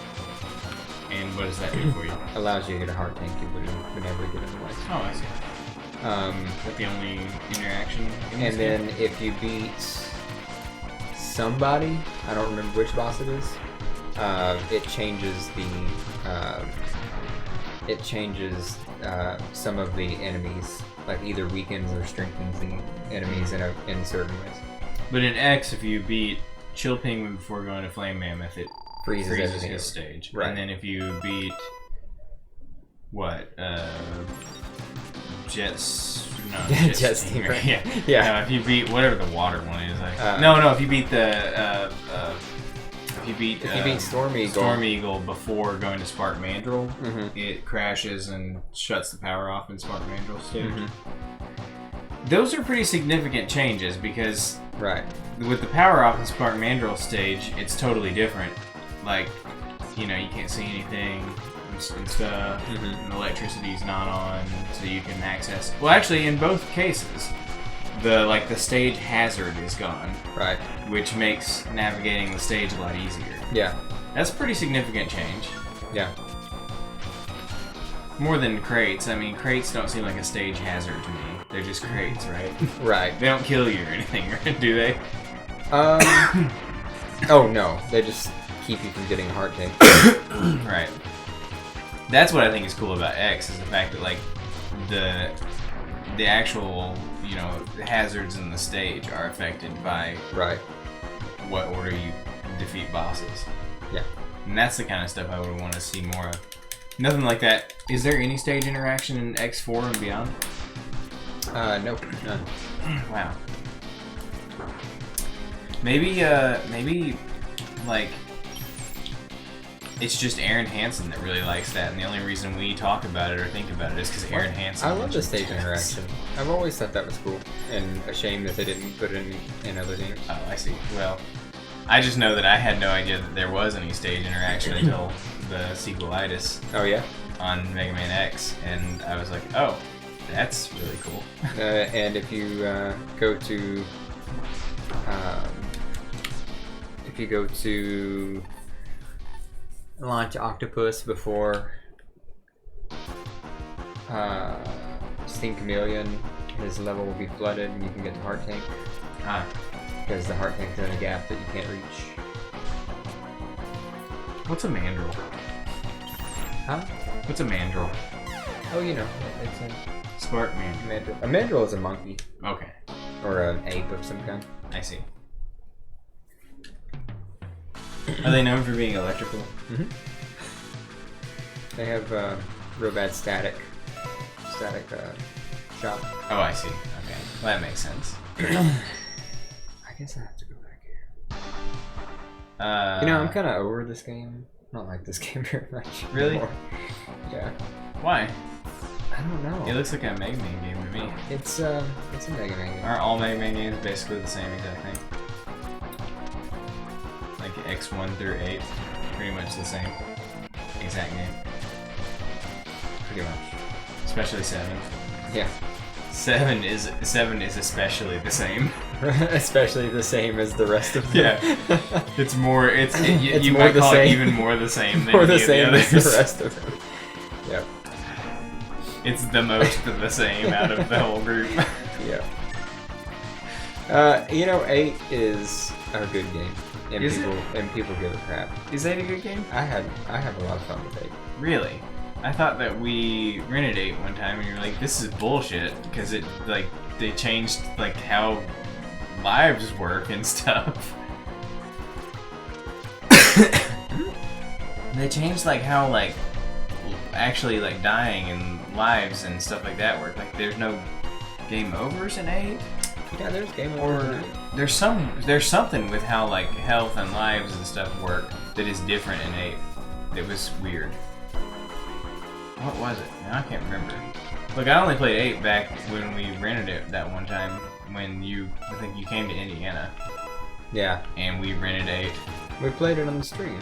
And what does that do for you? Allows you to hit a heart tank you would never get in the way. Oh, I see. Is that the only interaction? And then if you beat somebody, I don't remember which boss it is, it changes some of the enemies, like either weakens or strengthens the enemies in certain ways. But in X, if you beat Chill Penguin before going to Flame Mammoth, it freezes everything. his stage. Right. And then if you beat Jet Steamer. Yeah. No, if you beat whatever the water one is, like if you beat the if you beat Storm Eagle before going to Spark Mandrill, it crashes and shuts the power off in Spark Mandrill's stage. Those are pretty significant changes because with the power off in Spark Mandrill stage, it's totally different. Like, you know, you can't see anything and stuff, and electricity's not on, so you can access. Well, actually, in both cases, the stage hazard is gone, which makes navigating the stage a lot easier. Yeah, that's a pretty significant change. Yeah, more than crates. I mean, crates don't seem like a stage hazard to me. They're just crates, right? Right. They don't kill you or anything, do they? Oh no, they just keep you from getting a heart tank. Right. That's what I think is cool about X, is the fact that like the actual, you know, hazards in the stage are affected by Right. what order you defeat bosses. Yeah. And that's the kind of stuff I would want to see more of. Nothing like that. Is there any stage interaction in X4 and beyond? Nope, none. Wow. Maybe, like, it's just Aaron Hansen that really likes that, and the only reason we talk about it or think about it is because Aaron Hansen. I love the mentions stage it. interaction. I've always thought that was cool, and a shame that they didn't put it in other games. Oh, I see. Well, I just know that I had no idea that there was any stage interaction until the sequelitis Oh yeah? on Mega Man X, and I was like, oh, that's really cool. And if you go to Launch Octopus before Steam Chameleon, his level will be flooded and you can get the heart tank. Because the heart tank's in a gap that you can't reach. What's a mandrill? Huh? What's a mandrill? Oh, you know, it's a Spark mandrill. A mandrill is a monkey. Okay, Or an ape of some kind. I see. Are they known for being electrical? Mm-hmm. They have real bad static shock. Oh, I see. Okay, well, that makes sense. I guess I have to go back here. You know, I'm kind of over this game. I don't like this game very much. Really? Anymore. Yeah. Why? I don't know. It looks like a Mega Man game to me. It's a Mega Man game. Aren't all Mega Man games basically the same exact thing? Like X1 through 8, pretty much the same exact game. Pretty much. Especially 7. Yeah. 7 is especially the same. Especially the same as the rest of them. Yeah. It's more. It's you more might the call it same. even more the same than More any the of same the as the others. rest of them. Yep. It's the most of the same out of the whole group. Yeah. You know, 8 is a good game, and Is people give it crap. Is 8 a good game? I have a lot of fun with 8. Really? I thought that we rented 8 one time, and you're like, "This is bullshit," because it like they changed like how lives work and stuff. They changed like how like actually like dying and lives and stuff like that work. Like there's no game overs in 8. Yeah, there's game over. Or there's something with how like health and lives and stuff work that is different in 8. That was weird. What was it? Now I can't remember. Look, I only played 8 back when we rented it that one time when I think you came to Indiana Yeah, and we rented 8. we played it on the stream.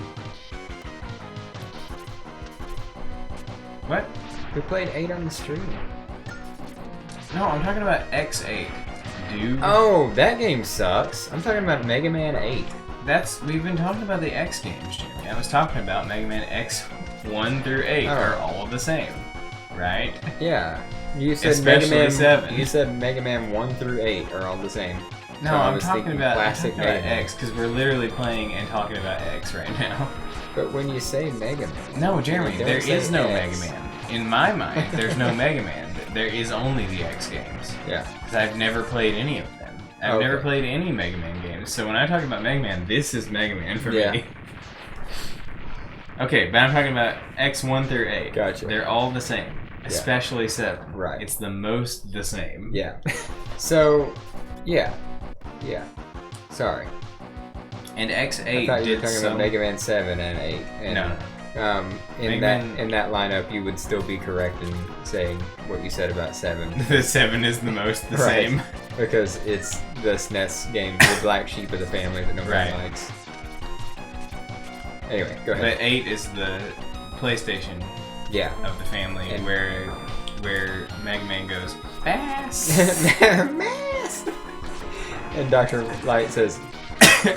What? We played 8 on the stream. No, I'm talking about X8, dude. Oh, that game sucks. I'm talking about Mega Man 8. We've been talking about the X games, Jimmy. I was talking about Mega Man X1 through 8 are all the same, right? Yeah. You said Especially Mega Man 7. You said Mega Man 1 through 8 are all the same. No, So I I'm was talking thinking about classic Mega Man. X because we're literally playing and talking about X right now. But when you say Mega Man, No, Jeremy, you don't there say is no X. Mega Man. In my mind, there's no Mega Man. There is only the X games. Yeah. Because I've never played any of them. I've never played any Mega Man games. So when I talk about Mega Man, this is Mega Man for me. Okay, but I'm talking about X1 through 8. Gotcha. They're all the same. Especially 7. Right. It's the most the same. Yeah. So, yeah. Yeah. Sorry. And I X8 thought you were did talking some... about Mega Man 7 and 8. And, No. In Mega Man- that lineup, you would still be correct in saying what you said about 7. The 7 is the most the Right. same. Because it's the SNES game, the black sheep of the family that nobody Right. likes. Anyway, go ahead. But 8 is the PlayStation Yeah. of the family And- where Mega Man goes, Bass! Mass! And Dr. Light says,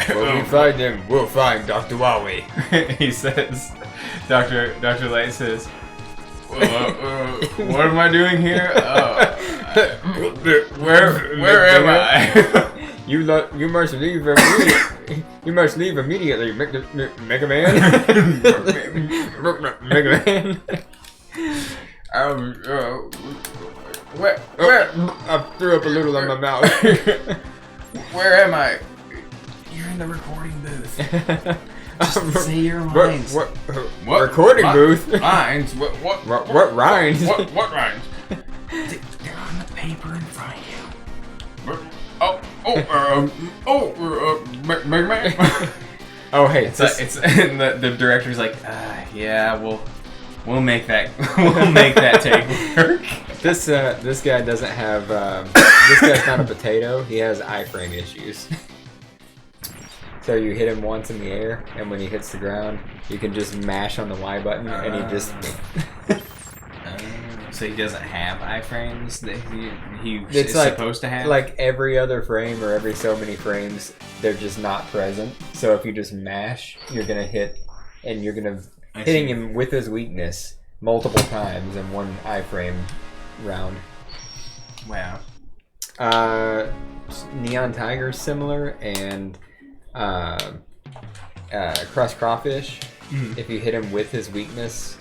when we find them, we'll find Dr. Wowie. He says, Dr. Light says, what am I doing here? Where am I? You must leave immediately. You must leave immediately, Mega Man. Mega Man. Where? I threw up a little on my mouth. Where am I? You're in the recording booth. Just say your lines. What recording booth? Lines? What rhymes? What rhymes? They're on the paper in front of you. Mega Man. Oh, hey, It's and the director's like, yeah, we'll make that take work. This guy doesn't have this guy's not a potato. He has iframe issues. So you hit him once in the air, and when he hits the ground, you can just mash on the Y button, and he just. So he doesn't have iframes that he it's is like, supposed to have? Like every other frame or every so many frames, they're just not present. So if you just mash, you're going to hit, and you're going to hitting him with his weakness multiple times in one iframe round. Wow. Neon Tiger's similar, and Crust Crawfish, if you hit him with his weakness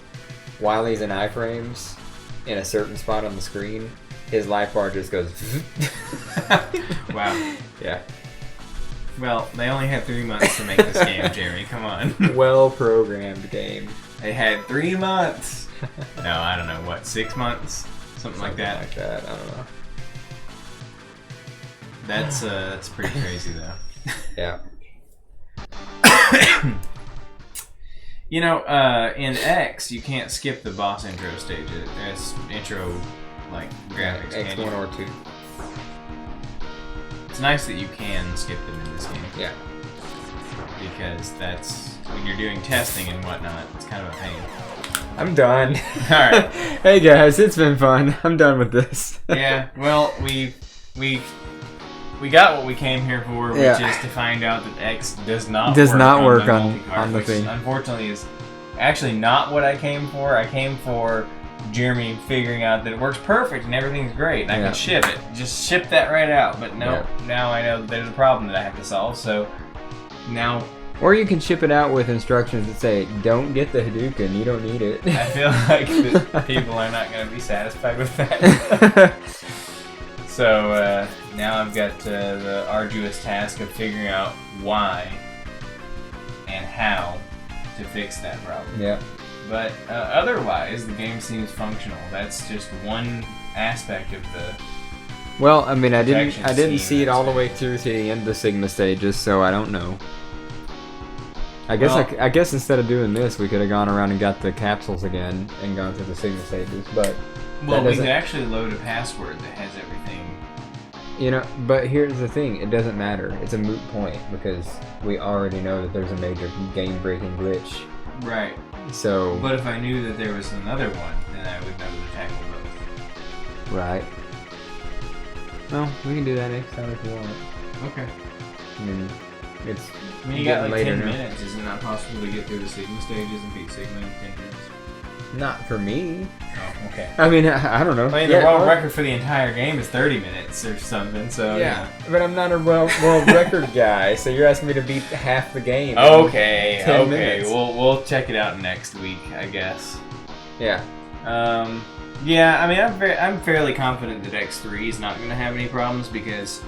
while he's in iframes in a certain spot on the screen, his life bar just goes. Wow. Yeah. Well, they only had 3 months to make this game, Jeremy. Come on. Well-programmed game. They had 3 months. No, I don't know. What, 6 months? Something like that. Like that. I don't know. That's pretty crazy, though. Yeah. You know, in X, you can't skip the boss intro stage. It's intro, like, graphics. X1 or 2. It's nice that you can skip them in this game. Yeah. Because that's, when you're doing testing and whatnot, it's kind of a pain. I'm done. Alright. Hey guys, it's been fun. I'm done with this. Yeah, well, we got what we came here for, which is to find out that X does not work on the thing. Unfortunately, is actually not what I came for. I came for Jeremy figuring out that it works perfect and everything's great, and I can ship it. Just ship that right out. But no, now I know that there's a problem that I have to solve. So now, or you can ship it out with instructions that say, "Don't get the Hadouken. You don't need it." I feel like that people are not going to be satisfied with that. So now I've got the arduous task of figuring out why and how to fix that problem. Yeah. But otherwise, the game seems functional. That's just one aspect of the. Well, I mean, I didn't see it all the way through to the end of the Sigma stages, so I don't know. I guess instead of doing this, we could have gone around and got the capsules again and gone through the Sigma stages, but. Well, we could actually load a password that has everything. You know, but here's the thing, it doesn't matter. It's a moot point because we already know that there's a major game-breaking glitch. Right. So. But if I knew that there was another one, then I would know to tackle both. Right. Well, we can do that next time if you want. Okay. I mean, it's. I mean, you got like 10 minutes. Isn't that possible to get through the Sigma stages and beat Sigma in 10 minutes? Not for me. Oh, okay. I mean, I don't know. I mean, the world record for the entire game is 30 minutes or something, so... Yeah, but I'm not a world record guy, so you're asking me to beat half the game. Okay, 10 minutes. We'll check it out next week, I guess. Yeah. Yeah, I mean, I'm fairly confident that X3 is not going to have any problems because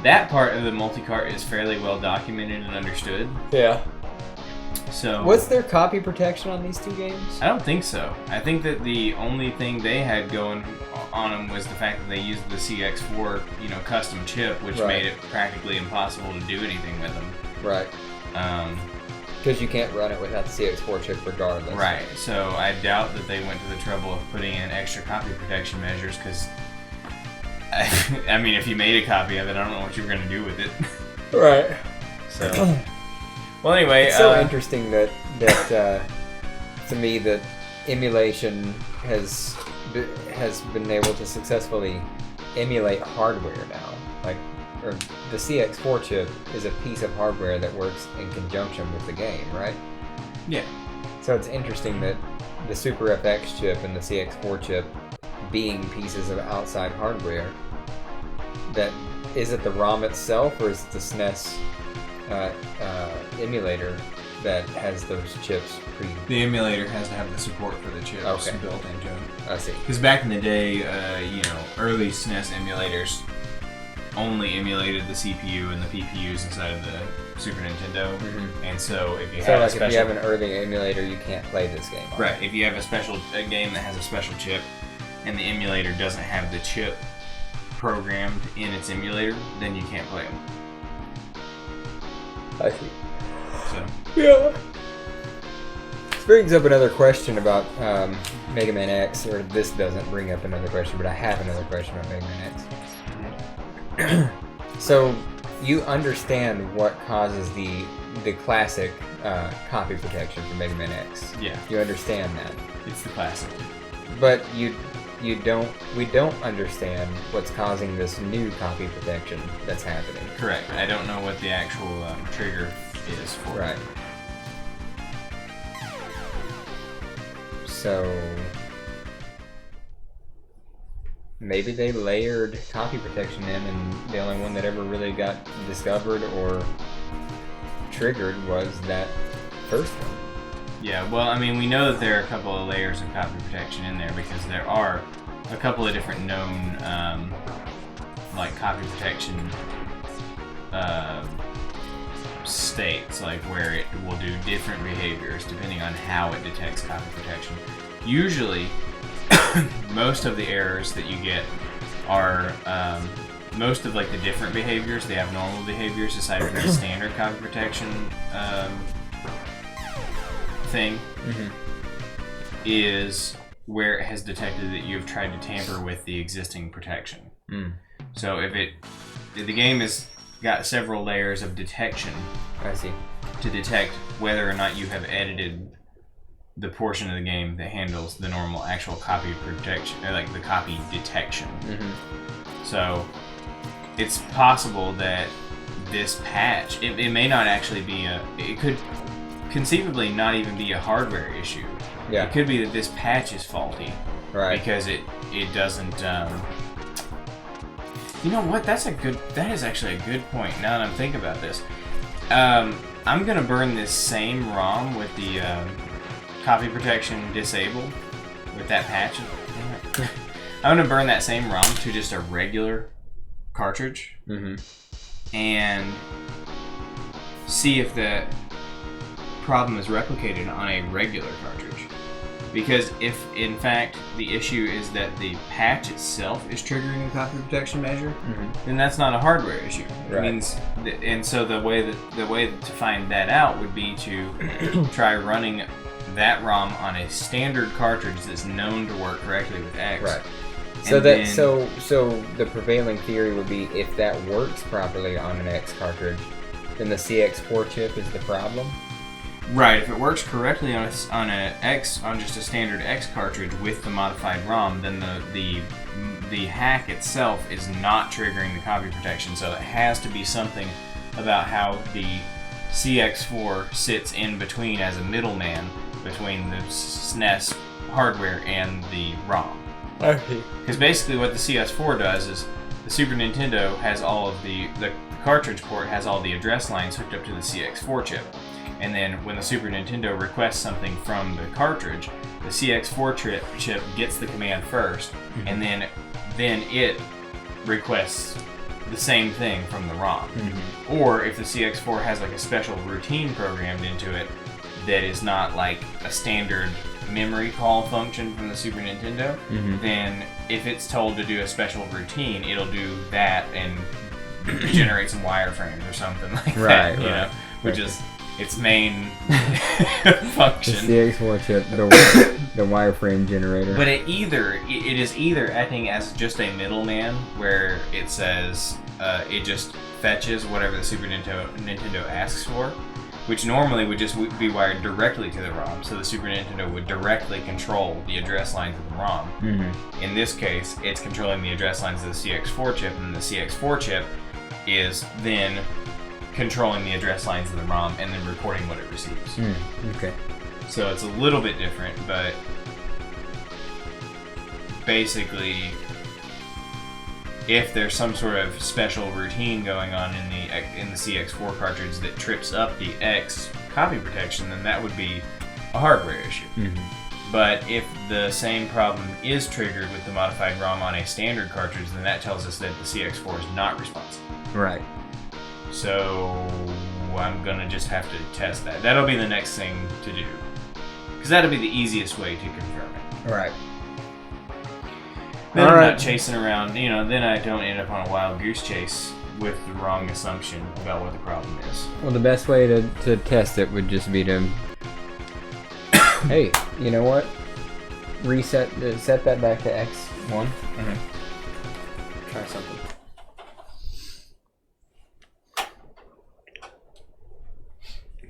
that part of the multi-cart is fairly well documented and understood. Yeah. So, what's their copy protection on these two games? I don't think so. I think that the only thing they had going on them was the fact that they used the CX4, custom chip, which made it practically impossible to do anything with them. Right. Because you can't run it without the CX4 chip regardless. Right. So I doubt that they went to the trouble of putting in extra copy protection measures because, I mean, if you made a copy of it, I don't know what you were going to do with it. Right. So... Well, anyway, it's so interesting that to me that emulation has been able to successfully emulate hardware now. Or the CX4 chip is a piece of hardware that works in conjunction with the game, right? Yeah. So it's interesting that the Super FX chip and the CX4 chip being pieces of outside hardware. That is it the ROM itself, or is it the SNES emulator that has those chips The emulator has to have the support for the chips built into it. I see. Because back in the day, early SNES emulators only emulated the CPU and the PPUs inside of the Super Nintendo, and so if you have if you have an early emulator, you can't play this game. Right. If you have a game that has a special chip, and the emulator doesn't have the chip programmed in its emulator, then you can't play them. I see. So. Yeah. This brings up another question about Mega Man X, or this doesn't bring up another question, but I have another question about Mega Man X. So, you understand what causes the classic copy protection for Mega Man X. Yeah. You understand that. It's the classic. But we don't understand what's causing this new copy protection that's happening. Correct. I don't know what the actual trigger is for. Right. So maybe they layered copy protection in, and the only one that ever really got discovered or triggered was that first one. Yeah, well, I mean, we know that there are a couple of layers of copy protection in there because there are a couple of different known, copy protection states, like where it will do different behaviors depending on how it detects copy protection. Usually, most of the errors that you get are most of the different behaviors. They have normal behaviors aside from the standard copy protection thing is where it has detected that you've tried to tamper with the existing protection. So if the game has got several layers of detection, I see, to detect whether or not you have edited the portion of the game that handles the normal actual copy protection, or the copy detection. So it's possible that this patch, it may not actually be it could conceivably not even be a hardware issue. Yeah. It could be that this patch is faulty. Right. Because it doesn't. You know what? That is actually a good point. Now that I'm thinking about this, I'm gonna burn this same ROM with the copy protection disabled with that patch. I'm gonna burn that same ROM to just a regular cartridge and see if the problem is replicated on a regular cartridge. Because if, in fact, the issue is that the patch itself is triggering a copy protection measure, then that's not a hardware issue. Right. It means, and so the way to find that out would be to try running that ROM on a standard cartridge that's known to work correctly with X. Right. So so the prevailing theory would be if that works properly on an X cartridge, then the CX4 chip is the problem. Right. If it works correctly on just a standard X cartridge with the modified ROM, then the hack itself is not triggering the copy protection. So it has to be something about how the CX4 sits in between as a middleman between the SNES hardware and the ROM. Okay. Because basically what the CS4 does is the Super Nintendo has all of the cartridge port has all the address lines hooked up to the CX4 chip. And then when the Super Nintendo requests something from the cartridge, the CX4 chip gets the command first, and then it requests the same thing from the ROM. Or if the CX4 has a special routine programmed into it that is not like a standard memory call function from the Super Nintendo, then if it's told to do a special routine, it'll do that and generate some wireframes or something like that, you know, which is its main function. The CX4 chip, the wireframe generator. But it is either acting as just a middleman, where it says it just fetches whatever the Super Nintendo asks for, which normally would just be wired directly to the ROM, so the Super Nintendo would directly control the address lines of the ROM. In this case, it's controlling the address lines of the CX4 chip, and the CX4 chip is then controlling the address lines of the ROM and then reporting what it receives. Okay. So it's a little bit different, but basically, if there's some sort of special routine going on in the CX4 cartridge that trips up the X copy protection, then that would be a hardware issue. Mm-hmm. But if the same problem is triggered with the modified ROM on a standard cartridge, then that tells us that the CX4 is not responsive. Right. So I'm gonna just have to test that. That'll be the next thing to do, because that'll be the easiest way to confirm it. Right. Then I'm not chasing around, then I don't end up on a wild goose chase with the wrong assumption about what the problem is. Well, the best way to test it would just be to, hey, you know what? Set that back to X1. Mm-hmm. Try something.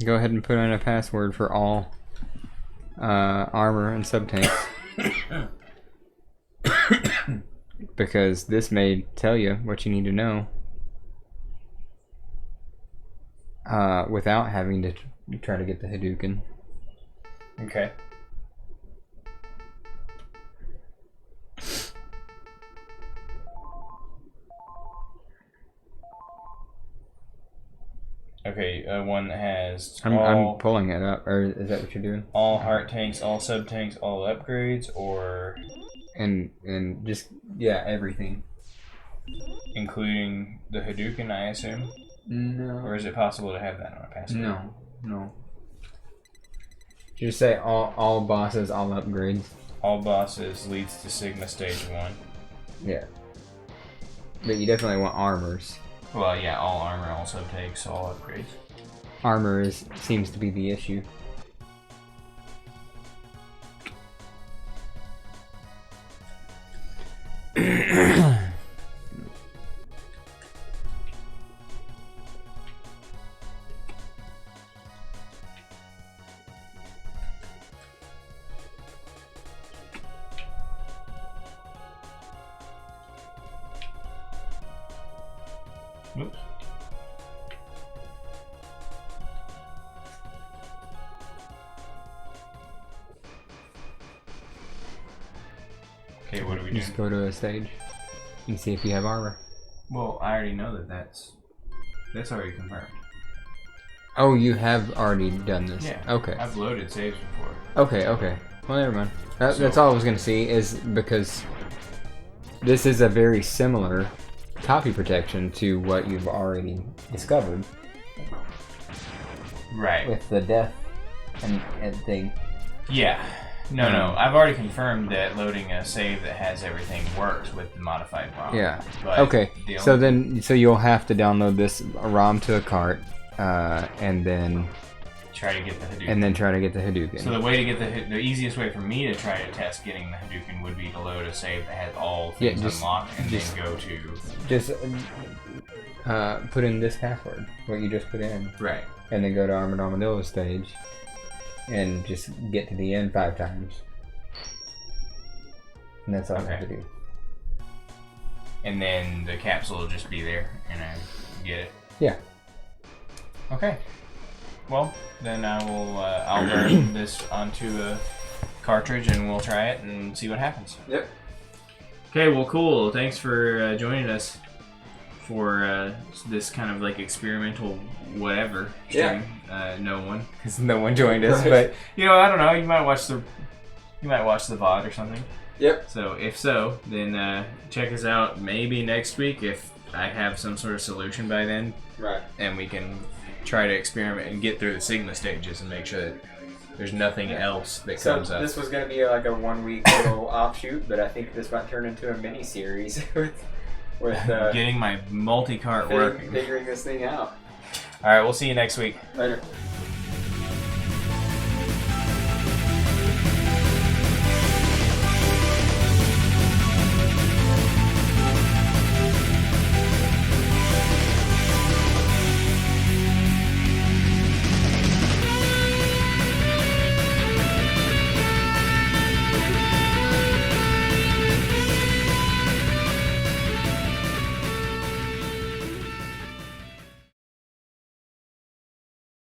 Go ahead and put in a password for all armor and sub-tanks. Because this may tell you what you need to know without having to try to get the Hadouken. Okay. Okay, one that has I'm pulling it up, or is that what you're doing? All heart tanks, all sub tanks, all upgrades, or and just everything, including the Hadouken, I assume. No. Or is it possible to have that on a password? No. Just say all bosses, all upgrades. All bosses leads to Sigma Stage 1. Yeah. But you definitely want armors. Well, yeah, all armor, all sub tanks, all upgrades. Armor seems to be the issue. Oops. Okay, what do we do? Just go to a stage and see if you have armor. Well, I already know that's already confirmed. Oh, you have already done this? Yeah. Okay. I've loaded saves before. Okay. Well, never mind. That's all I was going to see, is because this is a very similar copy protection to what you've already discovered. Right. With the death and thing. Yeah. No. I've already confirmed that loading a save that has everything works with the modified ROM. Yeah. But Okay. So you'll have to download this ROM to a cart, and then try to get the Hadouken. And then try to get the Hadouken. So the way to get the easiest way for me to try to test getting the Hadouken would be to load a save that has all things unlocked, and then go to just put in this password, what you just put in. Right. And then go to Armored Armadillo stage and just get to the end 5 times. And that's all you have to do. And then the capsule will just be there and I get it. Yeah. Okay. Well, then I'll learn this onto a cartridge and we'll try it and see what happens. Yep. Okay, well, cool. Thanks for joining us for this kind of like experimental whatever stream. No one, because no one joined us. But I don't know. You might watch the VOD or something. Yep. So if so, then check us out maybe next week if I have some sort of solution by then. Right. And we can try to experiment and get through the Sigma stages and make sure that there's nothing else that comes up. This was going to be like a 1-week little offshoot, but I think this might turn into a mini series with getting my multi-cart working. Figuring this thing out. All right, we'll see you next week. Later.